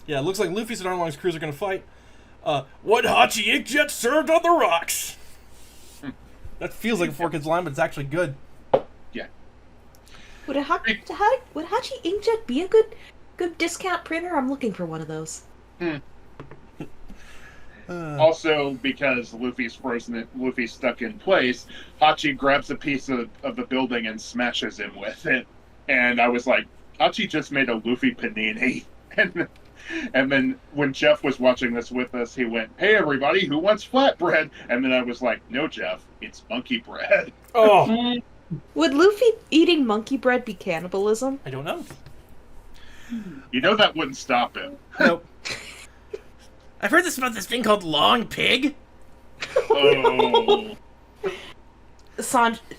Yeah, it looks like Luffy's and Arlong's crews are going to fight. What Hachi Inkjet served on the rocks? That feels like a 4Kids line, but it's actually good. Yeah. Would Hachi Inkjet be a good discount printer? I'm looking for one of those. Also, because Luffy's stuck in place, Hachi grabs a piece of the building and smashes him with it. And I was like, Hachi just made a Luffy panini. And And then when Jeff was watching this with us, he went, "Hey everybody, who wants flatbread?" And then I was like, "No, Jeff, it's monkey bread." Oh, Would Luffy eating monkey bread be cannibalism? I don't know. You know that wouldn't stop him. Nope. I've heard this about this thing called long pig. Oh.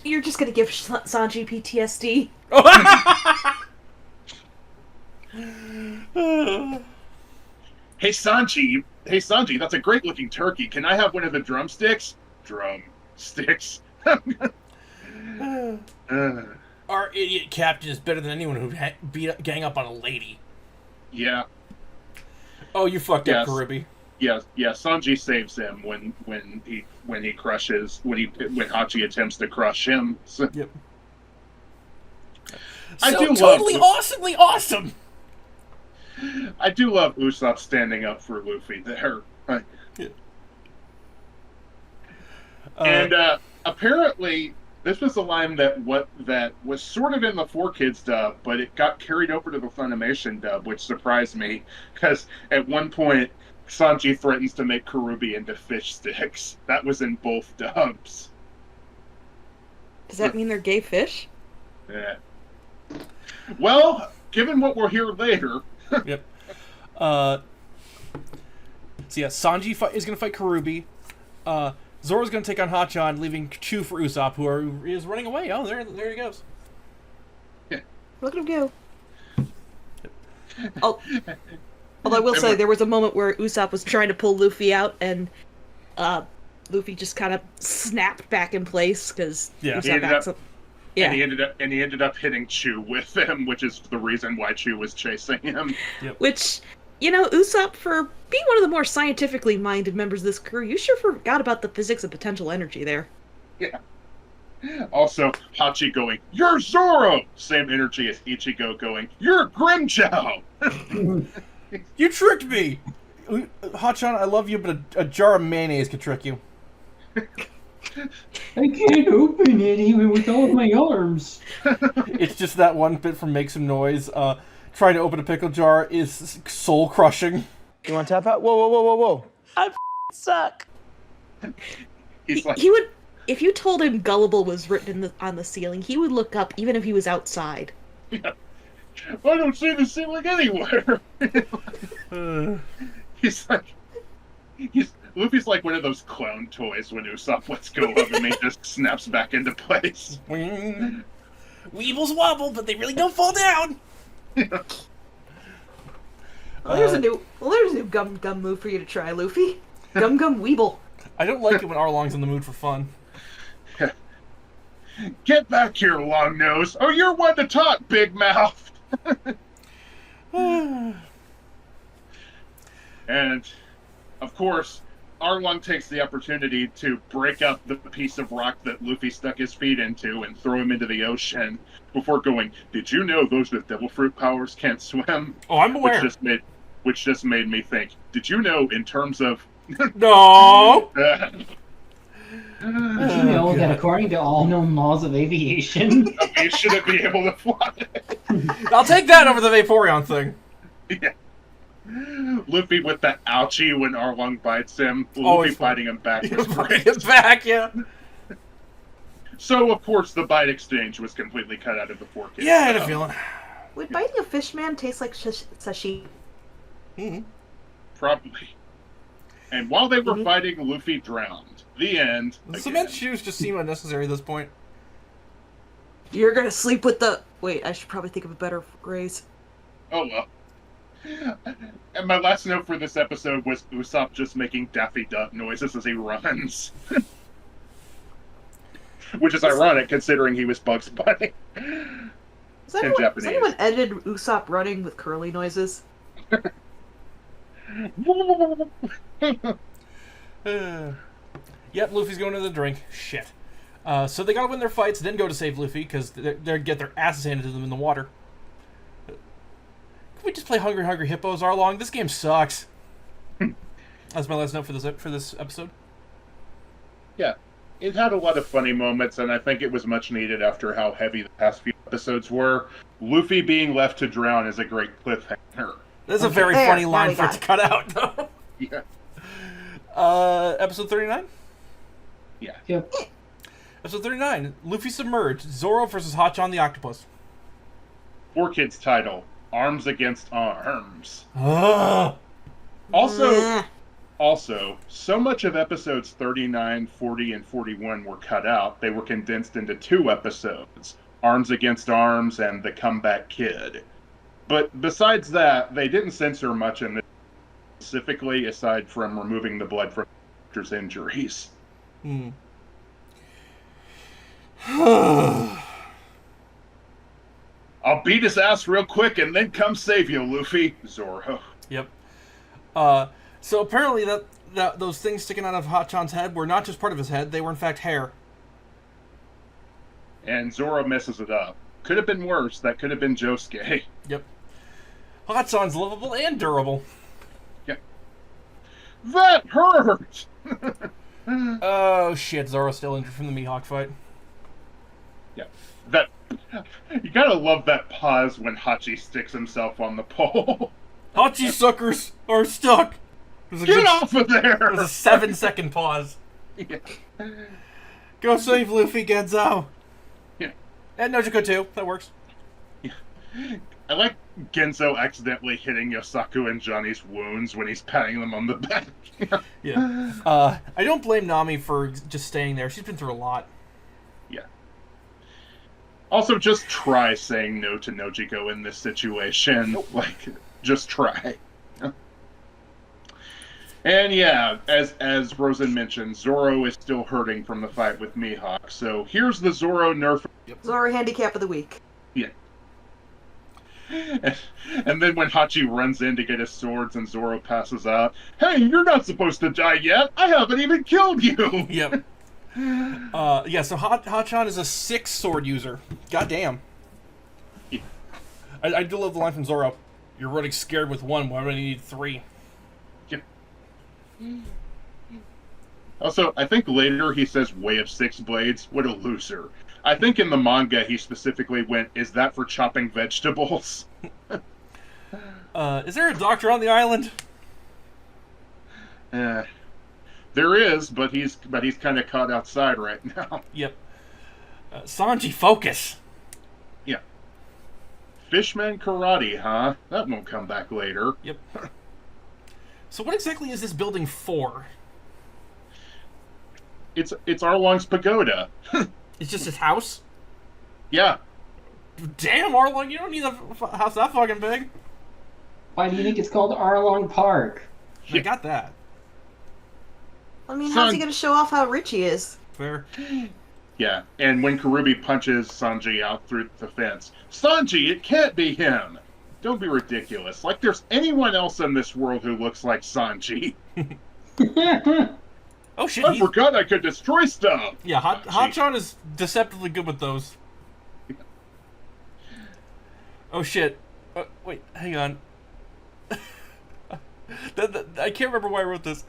You're just gonna give Sanji PTSD. Hey Sanji, that's a great looking turkey. Can I have one of the drumsticks? Drumsticks. Our idiot captain is better than anyone who'd gang up on a lady. Yeah. Oh, you fucked up, Karubi. Yeah. Sanji saves him when Hachi attempts to crush him. So. Yep. Awesomely awesome. I do love Usopp standing up for Luffy there. Yeah. And apparently, this was a line that was sort of in the 4Kids dub, but it got carried over to the Funimation dub, which surprised me because at one point Sanji threatens to make Karubi into fish sticks. That was in both dubs. Does that mean they're gay fish? Yeah. Well, given what we'll hear later. Yep. So yeah, Sanji is going to fight Karubi. Zoro's going to take on Hachan, leaving Chu for Usopp, who is running away. Oh, there he goes. Yeah. Look at him go. Although I will say, there was a moment where Usopp was trying to pull Luffy out, and Luffy just kind of snapped back in place because Usopp backs up. Yeah. And he ended up hitting Chu with him, which is the reason why Chu was chasing him. Yep. Which, Usopp, for being one of the more scientifically minded members of this crew, you sure forgot about the physics of potential energy there. Yeah. Also, Hachi going, "You're Zoro!" Same energy as Ichigo going, "You're Grimjow!" You tricked me! Hachan, I love you, but a jar of mayonnaise could trick you. I can't open it even with all of my arms. It's just that one bit from Make Some Noise. Trying to open a pickle jar is soul crushing. You want to tap out? Whoa. I suck. He would, if you told him Gullible was written on the ceiling, he would look up even if he was outside. Yeah. I don't see the ceiling anywhere. Luffy's like one of those clown toys when Usopp lets go of him and he just snaps back into place. Weebles wobble, but they really don't fall down. There's a new gum move for you to try, Luffy. Gum Weeble. I don't like it when Arlong's in the mood for fun. Get back here, long nose. Oh, you're one to talk, big mouth. And of course, Arlong takes the opportunity to break up the piece of rock that Luffy stuck his feet into and throw him into the ocean before going, "Did you know those with devil fruit powers can't swim?" Oh, I'm aware. Which just made me think, did you know in terms of... No! Did you know that according to all known laws of aviation, you shouldn't be able to fly? I'll take that over the Vaporeon thing. Yeah. Luffy with the ouchie when Arlong bites him. Always Luffy biting him back was great. Get back, yeah. So, of course, the bite exchange was completely cut out of the 4Kids. Yeah, I had a feeling. Would biting a fish man taste like sashimi? Mm-hmm. Probably. And while they were fighting, Luffy drowned. The end. The cement shoes just seem unnecessary at this point. You're gonna sleep with the... Wait, I should probably think of a better phrase. Oh, well. And my last note for this episode was Usopp just making Daffy Duck noises as he runs. Which is ironic, considering he was Bugs Bunny. Has anyone edited Usopp running with curly noises? Yep, Luffy's going to the drink. Shit. So they gotta win their fights, then go to save Luffy, because they get their asses handed to them in the water. Can we just play Hungry Hungry Hippos, Arlong? This game sucks. That's my last note for this episode. Yeah. It had a lot of funny moments, and I think it was much needed after how heavy the past few episodes were. Luffy being left to drown is a great cliffhanger. That's a very funny line we for it got to it. cut out, though. Yeah. Episode 39? Yeah. Yep. Episode 39, Luffy submerged, Zoro versus Hotchan the Octopus. 4Kids title, Arms Against Arms. Ugh. Also, so much of episodes 39, 40, and 41 were cut out, they were condensed into 2 episodes, Arms Against Arms and The Comeback Kid. But besides that, they didn't censor much in this specifically, aside from removing the blood from characters' injuries. I'll beat his ass real quick and then come save you, Luffy. Zoro. Yep. So apparently that those things sticking out of Hotchan's head were not just part of his head, they were in fact hair. And Zoro messes it up. Could have been worse. That could have been Josuke. Yep. Hotchan's livable and durable. Yeah. That hurt! Oh shit, Zoro's still injured from the Mihawk fight. Yeah. That... You gotta love that pause when Hachi sticks himself on the pole. Hachi suckers are stuck! Get off of there! It was a 7-second pause. Yeah. Go save Luffy, Genzo! Yeah. And Nojiko too, that works. Yeah. I like Genzo accidentally hitting Yosaku and Johnny's wounds when he's patting them on the back. Yeah. I don't blame Nami for just staying there. She's been through a lot. Yeah. Also, just try saying no to Nojiko in this situation. Nope. Like, just try. And yeah, as Rosen mentioned, Zoro is still hurting from the fight with Mihawk. So here's the Zoro nerf. Zoro handicap of the week. Yeah. And then when Hachi runs in to get his swords and Zoro passes out, hey, you're not supposed to die yet! I haven't even killed you! Yep. Yeah, so Hotchan is a 6 sword user. Goddamn. Yeah. I do love the line from Zoro. You're running scared with 1, why do I need 3? Yeah. Also, I think later he says Way of 6 Blades. What a loser. I think in the manga he specifically went, is that for chopping vegetables? Is there a doctor on the island? There is, but he's kind of caught outside right now. Yep. Sanji, focus! Yeah. Fishman karate, huh? That won't come back later. Yep. So what exactly is this building for? It's Arlong's pagoda. It's just his house? Yeah. Damn, Arlong, you don't need a house that fucking big. Why do you think it's called Arlong Park? I got that. I mean, how's he Son- gonna show off how rich he is? Fair. Yeah, and when Karubi punches Sanji out through the fence, Sanji, it can't be him! Don't be ridiculous. Like there's anyone else in this world who looks like Sanji. Oh shit, I forgot I could destroy stuff! Yeah, Sanji. Hotchan is deceptively good with those. Oh shit. Wait, hang on. I can't remember why I wrote this.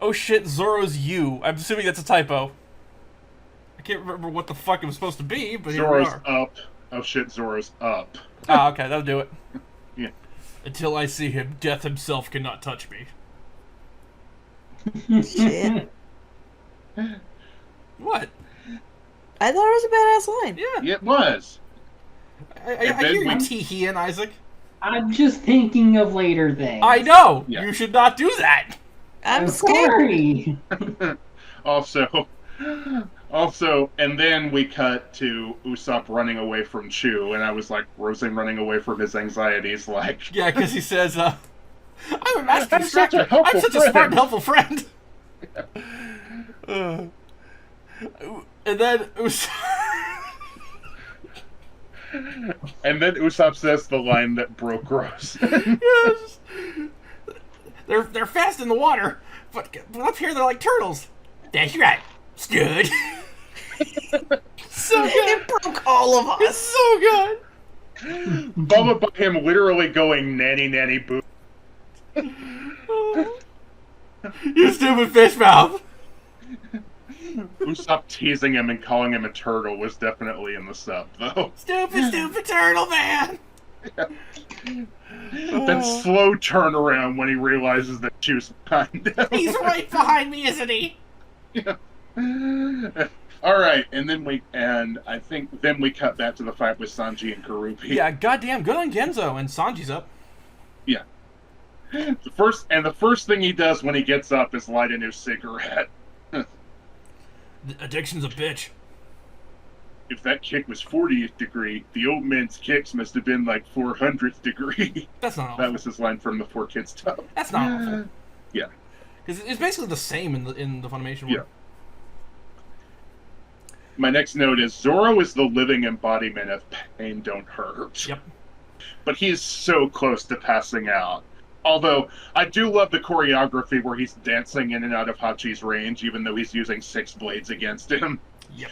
Oh shit, Zoro's you. I'm assuming that's a typo. I can't remember what the fuck it was supposed to be, but here we Zoro's are. up. Oh shit, Zoro's up. Ah, okay, that'll do it. Yeah. Until I see him, death himself cannot touch me. Shit. What? I thought it was a badass line. Yeah. It was. I And hear then you we- tee-hee and Isaac. I'm just thinking of later things. I know! Yeah. You should not do that! I'm scared. sorry. Also, and then we cut to Usopp running away from Chu, and I was like, Rosen running away from his anxieties, like... Yeah, because he says, I'm a master I'm such a distractor. helpful I'm such a smart friend." and helpful friend. And then And then Usopp says the line that broke Rose. yes. They're fast in the water, but up here they're like turtles. That's right, stud. So good. It broke all of It's us. so good. Followed by him literally going, nanny, nanny, boo. You stupid fish mouth. Usopp teasing him and calling him a turtle was definitely in the sub, though. Stupid turtle man. That slow turnaround when he realizes that she was behind him. He's right behind me, isn't he? Yeah. All right, and then we cut back to the fight with Sanji and Karubi. Yeah, goddamn, good on Genzo, and Sanji's up. Yeah. The first thing he does when he gets up is light a new cigarette. Addiction's a bitch. If that kick was 40th degree, the old man's kicks must have been like 400th degree. That's not awful. That was his line from the Four Kids Tub. That's not awful. Yeah. Because it's basically the same in the Funimation one. Yeah. My next note is Zoro is the living embodiment of pain don't hurt. Yep. But he is so close to passing out. Although, I do love the choreography where he's dancing in and out of Hachi's range, even though he's using 6 blades against him. Yep.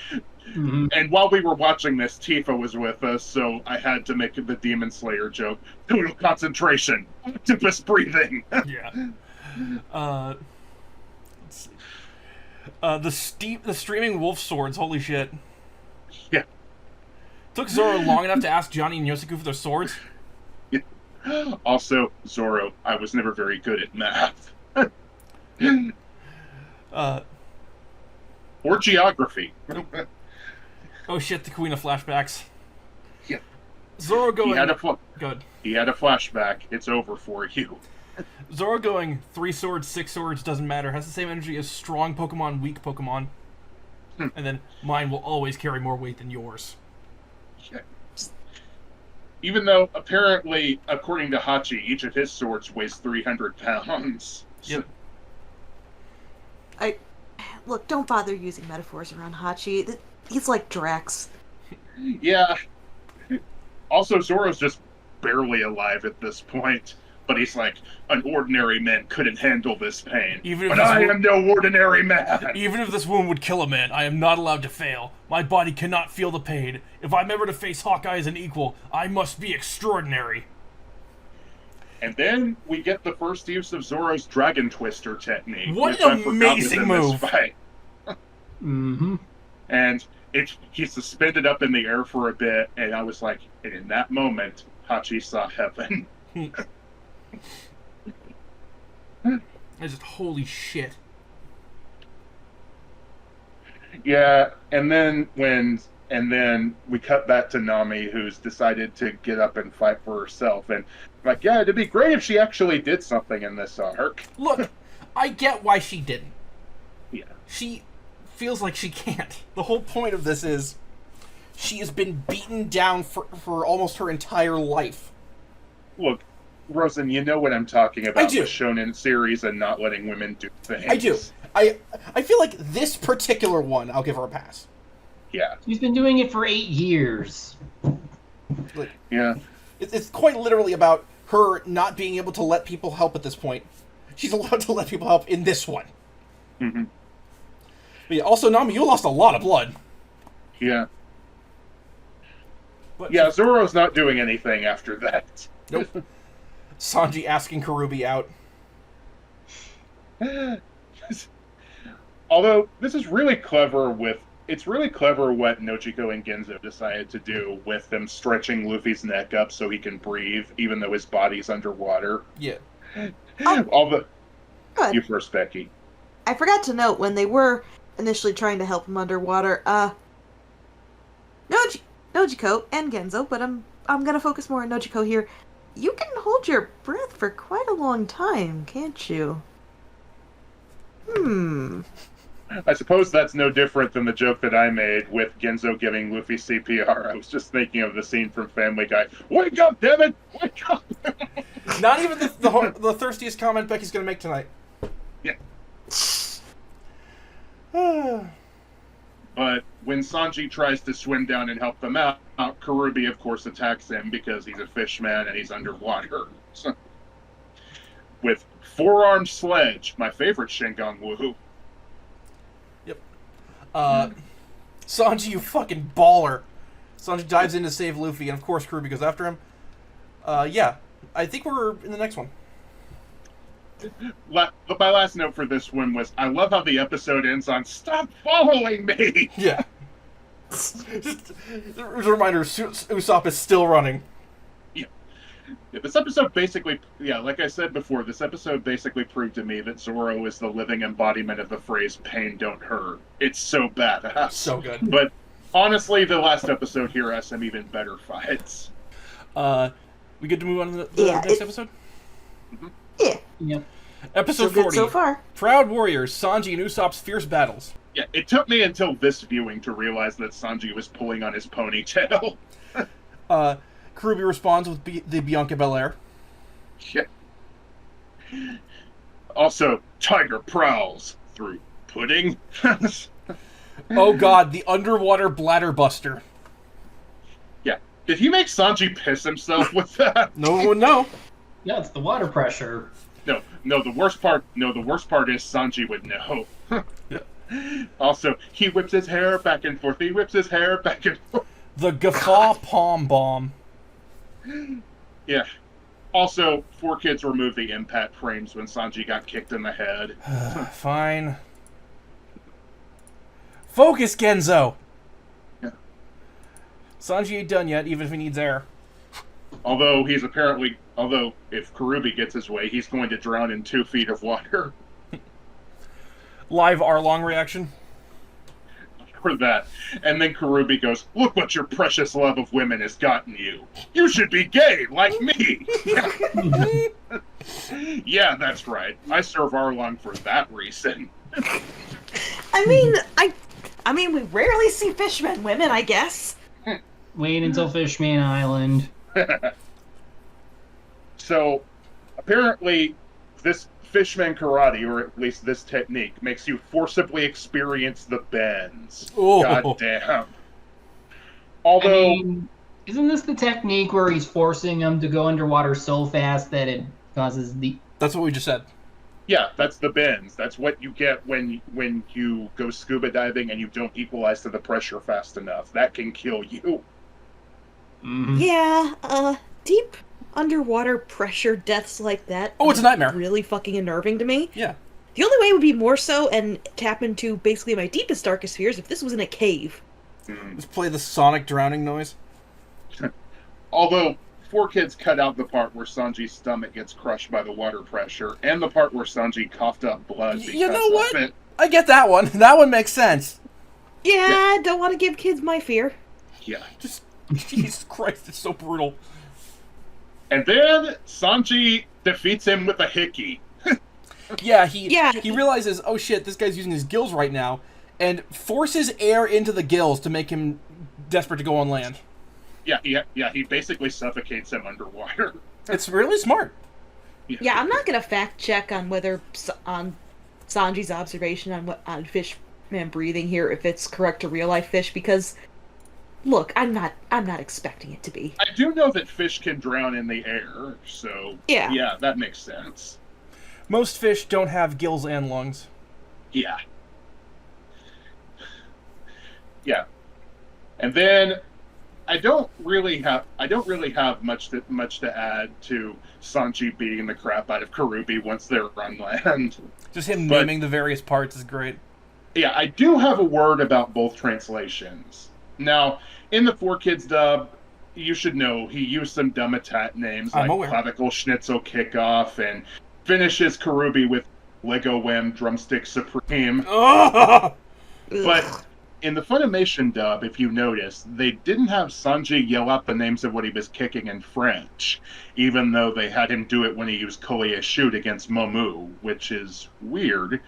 Mm-hmm. And while we were watching this, Tifa was with us, so I had to make the Demon Slayer joke. Total concentration. Octopus breathing. Yeah. Let's see. The streaming wolf swords, holy shit. Yeah. Took Zoro long enough to ask Johnny and Yosuke for their swords. Yeah. Also, Zoro, I was never very good at math. Or geography. Oh shit, the Queen of Flashbacks. Yeah. Zoro going... Good. He had a flashback. It's over for you. Zoro going 3 swords, 6 swords, doesn't matter. Has the same energy as strong Pokemon, weak Pokemon. And then mine will always carry more weight than yours. Yeah. Even though, apparently, according to Hachi, each of his swords weighs 300 pounds. Yep. Look, don't bother using metaphors around Hachi. He's like Drax. Yeah. Also, Zoro's just barely alive at this point. But he's like, an ordinary man couldn't handle this pain. But I am no ordinary man! Even if this wound would kill a man, I am not allowed to fail. My body cannot feel the pain. If I'm ever to face Hawkeye as an equal, I must be extraordinary. And then we get the first use of Zoro's Dragon Twister technique. What an amazing move! Mm-hmm. And he's suspended up in the air for a bit, and I was like, and in that moment, Hachi saw heaven. It's just holy shit. Yeah, and then we cut back to Nami, who's decided to get up and fight for herself. And I'm like, yeah, it'd be great if she actually did something in this arc. Look, I get why she didn't. Yeah. She feels like she can't. The whole point of this is she has been beaten down for almost her entire life. Look, Rosen, you know what I'm talking about. I do. With shonen series and not letting women do things. I do. I feel like this particular one, I'll give her a pass. Yeah. She's been doing it for 8 years. Like, yeah. It's quite literally about her not being able to let people help at this point. She's allowed to let people help in this one. Mm-hmm. But yeah, also, Nami, you lost a lot of blood. Yeah. But yeah, Zoro's not doing anything after that. Nope. Sanji asking Karubi out. Although, this is really clever it's really clever what Nojiko and Genzo decided to do with them stretching Luffy's neck up so he can breathe, even though his body's underwater. Yeah. Good. You first, Becky. I forgot to note, when they were initially trying to help him underwater, Nojiko and Genzo, but I'm gonna focus more on Nojiko here. You can hold your breath for quite a long time, can't you? I suppose that's no different than the joke that I made with Genzo giving Luffy CPR. I was just thinking of the scene from Family Guy. Wake up, dammit! Wake up! Not even the thirstiest comment Becky's gonna make tonight. Yeah. But when Sanji tries to swim down and help them out, Karubi, of course, attacks him because he's a fish man and he's underwater. So, with four-armed sledge, my favorite Shingon Woohoo. Yep. Sanji, you fucking baller. Sanji dives in to save Luffy, and of course Karubi goes after him. Yeah, I think we're in the next one. My last note for this one was, I love how the episode ends on, "Stop following me!" Yeah. Just a reminder, Usopp is still running. Yeah. Yeah, this episode basically, like I said before, this episode basically proved to me that Zoro is the living embodiment of the phrase "pain don't hurt." It's so badass. So good. But honestly, the last episode here has some even better fights. We get to move on to the next episode? Mm-hmm. Yeah. Yep. Episode So 40. good so far. Proud Warriors, Sanji and Usopp's fierce battles. Yeah, it took me until this viewing to realize that Sanji was pulling on his ponytail. Karubi responds with the Bianca Belair. Yeah. Also, Tiger prowls through pudding. Oh god, the underwater bladder buster. Yeah. Did he make Sanji piss himself with that? No one would know. Yeah, it's the water pressure. No, the worst part is Sanji would know. Yeah. Also, he whips his hair back and forth. He whips his hair back and forth. The Guffaw Palm Bomb. Yeah. Also, 4Kids removed the impact frames when Sanji got kicked in the head. Fine. Focus, Genzo! Yeah. Sanji ain't done yet, even if he needs air. Although, if Karubi gets his way, he's going to drown in 2 feet of water. Live Arlong reaction. For that. And then Karubi goes, "Look what your precious love of women has gotten you. You should be gay, like me." Yeah, that's right. I serve Arlong for that reason. I mean, we rarely see fishmen women, I guess. Wait until Fishman Island. So, apparently, this Fishman karate, or at least this technique, makes you forcibly experience the bends. Oh. God damn. Although, isn't this the technique where he's forcing him to go underwater so fast that it causes the... That's what we just said. yeah, that's the bends. That's what you get when you go scuba diving and you don't equalize to the pressure fast enough. That can kill you. Mm-hmm. Yeah, deep underwater pressure deaths like that. Oh, it's a nightmare. Really fucking unnerving to me. Yeah. The only way it would be more so and tap into basically my deepest, darkest fears if this was in a cave. Let's play the sonic drowning noise. Although, 4Kids cut out the part where Sanji's stomach gets crushed by the water pressure, and the part where Sanji coughed up blood because You know what? of it. I get that one. That one makes sense. Yeah, I don't want to give kids my fear. Yeah. Just, Jesus Christ, it's so brutal. And then Sanji defeats him with a hickey. Yeah, he realizes, oh shit, this guy's using his gills right now, and forces air into the gills to make him desperate to go on land. Yeah, he basically suffocates him underwater. It's really smart. Yeah, I'm not gonna fact check on whether on Sanji's observation on fishman breathing here if it's correct to real life fish because, look, I'm not expecting it to be. I do know that fish can drown in the air, so yeah, that makes sense. Most fish don't have gills and lungs. Yeah. Yeah. And then I don't really have much to add to Sanji beating the crap out of Karubi once they're on land. Just him naming the various parts is great. Yeah, I do have a word about both translations. Now, in the 4Kids dub, you should know he used some dumb attack names like Clavicle Schnitzel Kickoff and finishes Karubi with Lego Wham Drumstick Supreme. Oh! But in the Funimation dub, if you notice, they didn't have Sanji yell out the names of what he was kicking in French, even though they had him do it when he used Collier Shoot against Momu, which is weird.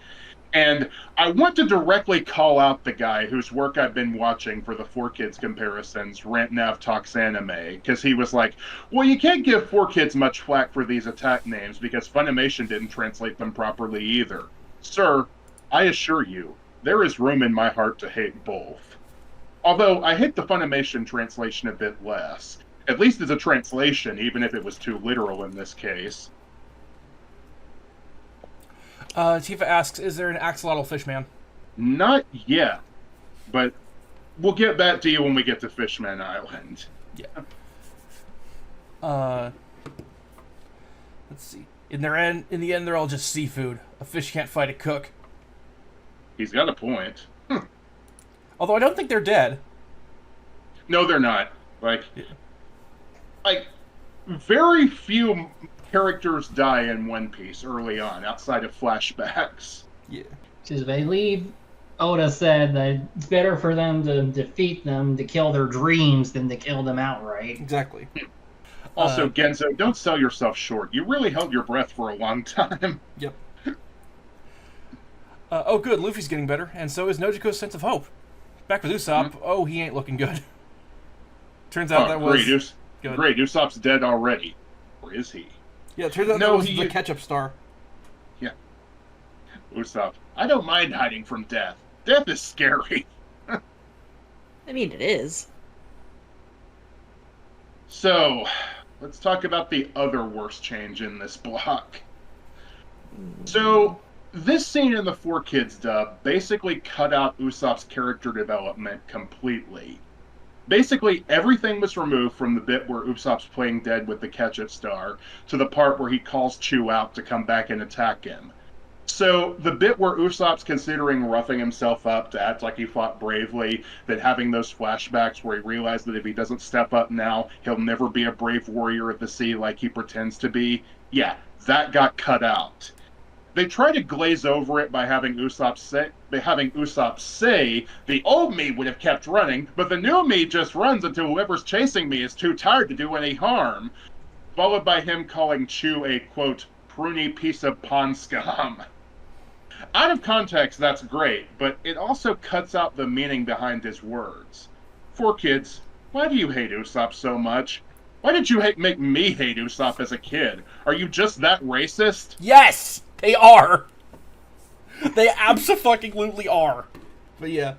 And I want to directly call out the guy whose work I've been watching for the 4Kids comparisons, Rant Nav Talks Anime, because he was like, well, you can't give 4Kids much flack for these attack names because Funimation didn't translate them properly either. Sir, I assure you, there is room in my heart to hate both. Although, I hate the Funimation translation a bit less. At least it's a translation, even if it was too literal in this case. Tifa asks, is there an axolotl fishman? Not yet, but we'll get back to you when we get to Fishman Island. Yeah. Let's see. In the end, they're all just seafood. A fish can't fight a cook. He's got a point. Although I don't think they're dead. No, they're not. Like, very few characters die in One Piece early on, outside of flashbacks. Yeah. Because I believe Oda said that it's better for them to defeat them to kill their dreams than to kill them outright. Exactly. Also, Genzo, don't sell yourself short. You really held your breath for a long time. Yep. Oh, good. Luffy's getting better, and so is Nojiko's sense of hope. Back with Usopp. Oh, he ain't looking good. Turns out that was... Great, Usopp's dead already. Or is he? Yeah, it turns out that was the catch-up star. Yeah. Usopp, I don't mind hiding from death. Death is scary. I mean, it is. So, let's talk about the other worst change in this block. So, this scene in the 4Kids dub basically cut out Usopp's character development completely. Basically, everything was removed from the bit where Usopp's playing dead with the catch-up star to the part where he calls Chew out to come back and attack him. So, the bit where Usopp's considering roughing himself up to act like he fought bravely, then having those flashbacks where he realized that if he doesn't step up now, he'll never be a brave warrior of the sea like he pretends to be, yeah, that got cut out. They try to glaze over it by having Usopp say, the old me would have kept running, but the new me just runs until whoever's chasing me is too tired to do any harm, followed by him calling Chew a, quote, pruny piece of pond scum. Out of context, that's great, but it also cuts out the meaning behind his words. 4Kids, why do you hate Usopp so much? Why did you make me hate Usopp as a kid? Are you just that racist? Yes! They are! They abso-fucking-lutely are. But yeah.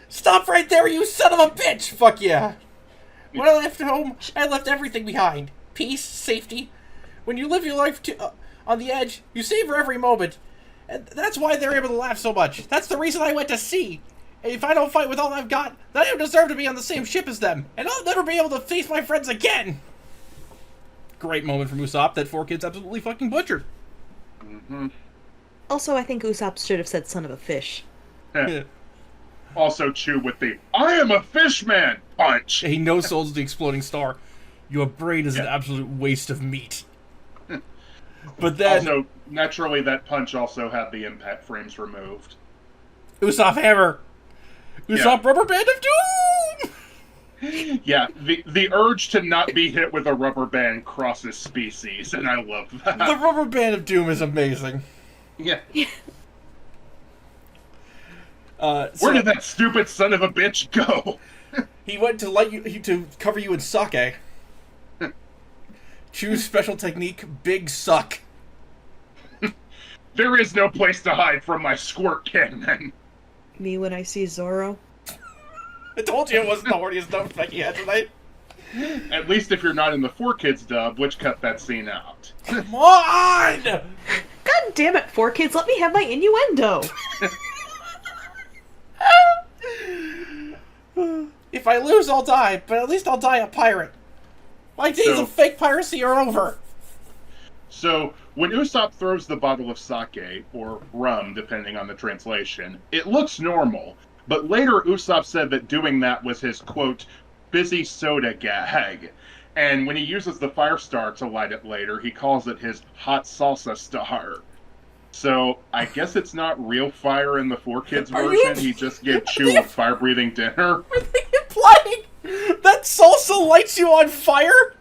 Stop right there, you son of a bitch! Fuck yeah. When I left home, I left everything behind. Peace, safety. When you live your life on the edge, you savor every moment. And that's why they're able to laugh so much. That's the reason I went to sea. And if I don't fight with all I've got, then I don't deserve to be on the same ship as them. And I'll never be able to face my friends again. Great moment from Usopp that 4Kids absolutely fucking butchered. Mm-hmm. Also, I think Usopp should have said son of a fish. Yeah. Also Chew with the, I am a fish man punch. He no-souls the exploding star. Your brain is an absolute waste of meat. But then... Also, naturally, that punch also had the impact frames removed. Usopp Hammer! Usopp Rubber Band of Doom! Yeah, the urge to not be hit with a rubber band crosses species, and I love that. The Rubber Band of Doom is amazing. Yeah. So where did that stupid son of a bitch go? He went to to cover you in sake. Choose special technique, big suck. There is no place to hide from my squirt cannon. Me when I see Zoro. I told you it wasn't the horniest note Becky had tonight. At least if you're not in the 4Kids dub, which cut that scene out. Come on! God damn it, 4Kids, let me have my innuendo. If I lose, I'll die, but at least I'll die a pirate. My days of fake piracy are over. So, when Usopp throws the bottle of sake, or rum, depending on the translation, it looks normal. But later, Usopp said that doing that was his, quote, busy soda gag. And when he uses the fire star to light it later, he calls it his hot salsa star. So, I guess it's not real fire in the 4Kids version. He just gave Chew a fire-breathing dinner. Are they implying that salsa lights you on fire?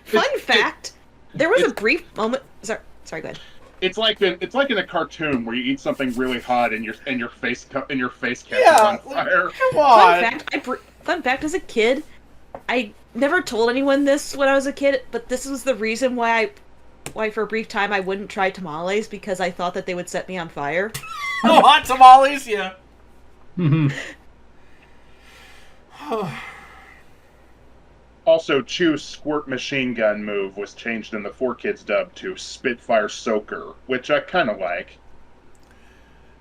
Fun fact, there was a brief moment... Sorry, go ahead. It's like in a cartoon where you eat something really hot and your face catches on fire. Come on. Fun fact, as a kid, I never told anyone this when I was a kid, but this was the reason why for a brief time I wouldn't try tamales, because I thought that they would set me on fire. Oh, hot tamales, yeah. Also, Chew's squirt machine gun move was changed in the 4Kids dub to Spitfire Soaker, which I kind of like.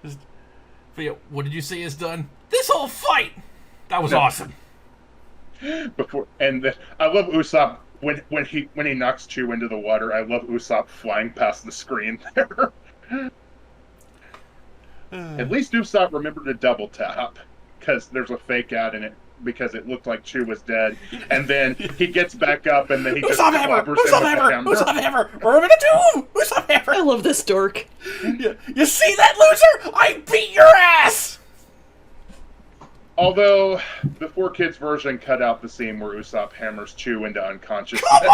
But yeah, what did you say is done? This whole fight! That was awesome. I love Usopp when he knocks Chew into the water. I love Usopp flying past the screen there. At least Usopp remembered to double tap, because there's a fake out and it because it looked like Chew was dead. And then he gets back up and then he just Usopp Hammer! clobbers him with the hammer. Usopp Hammer! We're in a tomb! Usopp Hammer! I love this dork. You see that, loser? I beat your ass! Although, the 4Kids version cut out the scene where Usopp hammers Chew into unconsciousness. Come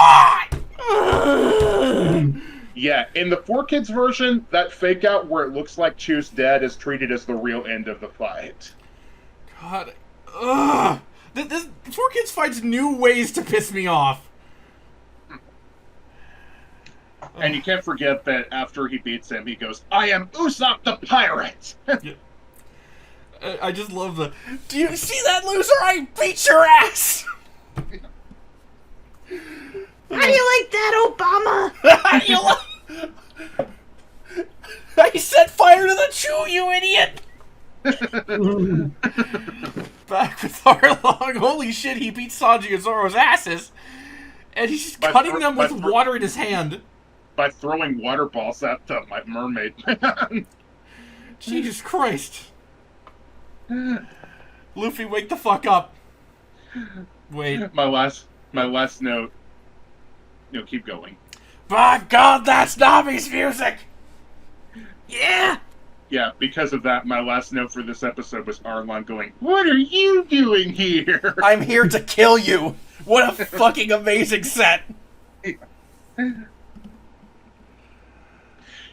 on! Yeah, in the 4Kids version, that fake out where it looks like Chew's dead is treated as the real end of the fight. God. Ugh. This 4Kids finds new ways to piss me off. And you can't forget that after he beats him, he goes, "I am Usopp the Pirate!" Yeah. I just love the, do you see that, loser? I beat your ass! How do you like that, Obama? How do you like... I set fire to the Chew, you idiot! Back with Arlong, holy shit, he beat Sanji and Zoro's asses! And he's cutting them with water in his hand. By throwing water balls at them, my mermaid man. Jesus Christ. Luffy, wake the fuck up. Wait. My last note. Keep going. By God, that's Nami's music! Yeah! Yeah, because of that, my last note for this episode was Arlong going, "What are you doing here?" I'm here to kill you! What a fucking amazing set!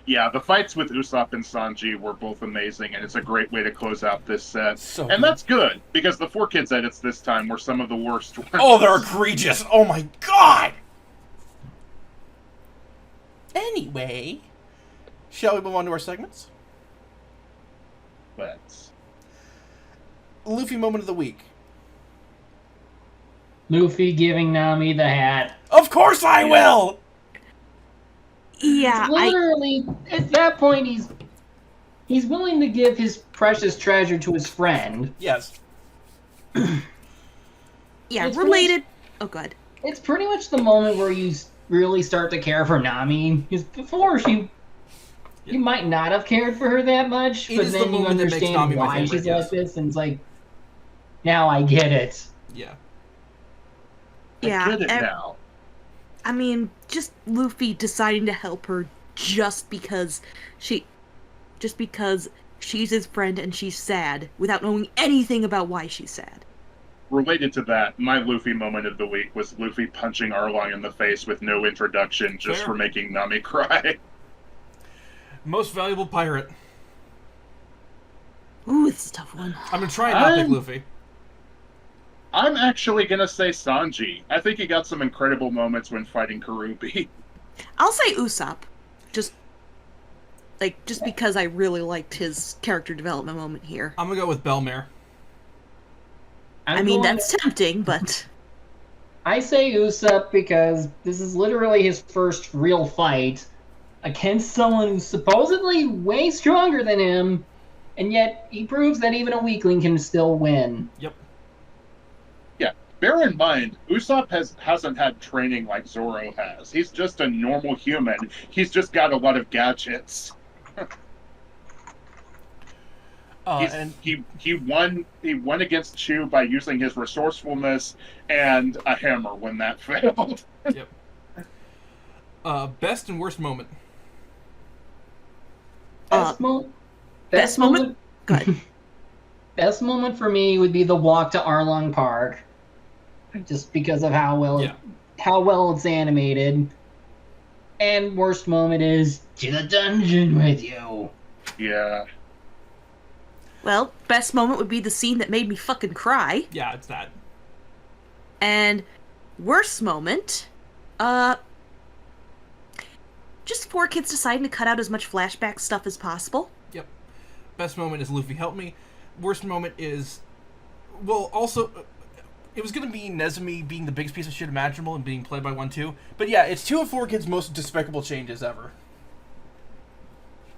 Yeah, the fights with Usopp and Sanji were both amazing, and it's a great way to close out this set. So and that's good, because the 4Kids edits this time were some of the worst ones. Oh, they're egregious! Oh my God! Anyway, shall we move on to our segments? Let's. Luffy moment of the week. Luffy giving Nami the hat. Of course I will! Yeah, Literally, at that point, he's willing to give his precious treasure to his friend. Yes. Yeah, It's related. Oh, good. It's pretty much the moment where you really start to care for Nami. Because before, you might not have cared for her that much, It but is the then you moment that makes understand Nami my why favorite, she's yes. like this, and it's like, now I get it. Yeah. Yeah, I get it now. I mean, just Luffy deciding to help her just because she's his friend and she's sad, without knowing anything about why she's sad. Related to that, my Luffy moment of the week was Luffy punching Arlong in the face with no introduction just Fair. for making Nami cry. Most valuable pirate. Ooh, it's a tough one. I'm gonna try and not pick I'm- Luffy. I'm actually gonna say Sanji. I think he got some incredible moments when fighting Karubi. I'll say Usopp, just because I really liked his character development moment here. I'm gonna go with Belmare. I mean, that's tempting, but I say Usopp because this is literally his first real fight against someone who's supposedly way stronger than him, and yet he proves that even a weakling can still win. Yep. Yeah, bear in mind, Usopp hasn't had training like Zoro has. He's just a normal human. He's just got a lot of gadgets. And He won against Chew by using his resourcefulness and a hammer when that failed. yep. Best and worst moment. Best moment? Good. Best moment for me would be the walk to Arlong Park, just because of how well it's animated. And worst moment is to the dungeon with you. Yeah. Well, best moment would be the scene that made me fucking cry. Yeah, it's that. And worst moment, just 4Kids deciding to cut out as much flashback stuff as possible. Yep. Best moment is Luffy help me. Worst moment is, well, also, it was gonna be Nezumi being the biggest piece of shit imaginable and being played by 1-2. But yeah, it's 2 of 4Kids' most despicable changes ever.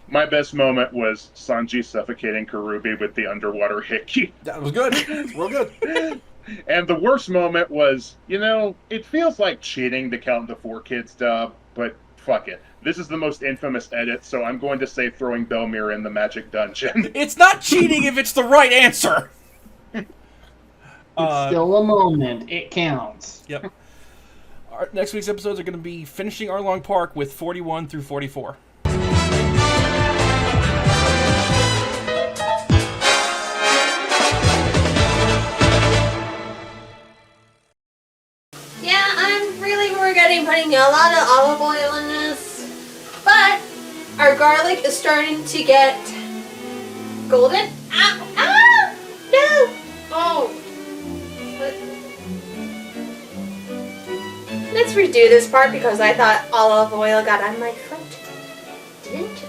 My best moment was Sanji suffocating Karubi with the underwater hickey. That was good. Real good. And the worst moment was, it feels like cheating to count the 4Kids dub, but fuck it. This is the most infamous edit, so I'm going to say throwing Belmere in the magic dungeon. It's not cheating if it's the right answer. It's still a moment. It counts. Yep. Our next week's episodes are going to be finishing Arlong Park with 41 through 44. Yeah, I'm really regretting putting a lot of olive oil in this. But our garlic is starting to get golden. Ah! Ah! No! Oh. What? Let's redo this part because I thought olive oil got on my foot. Didn't?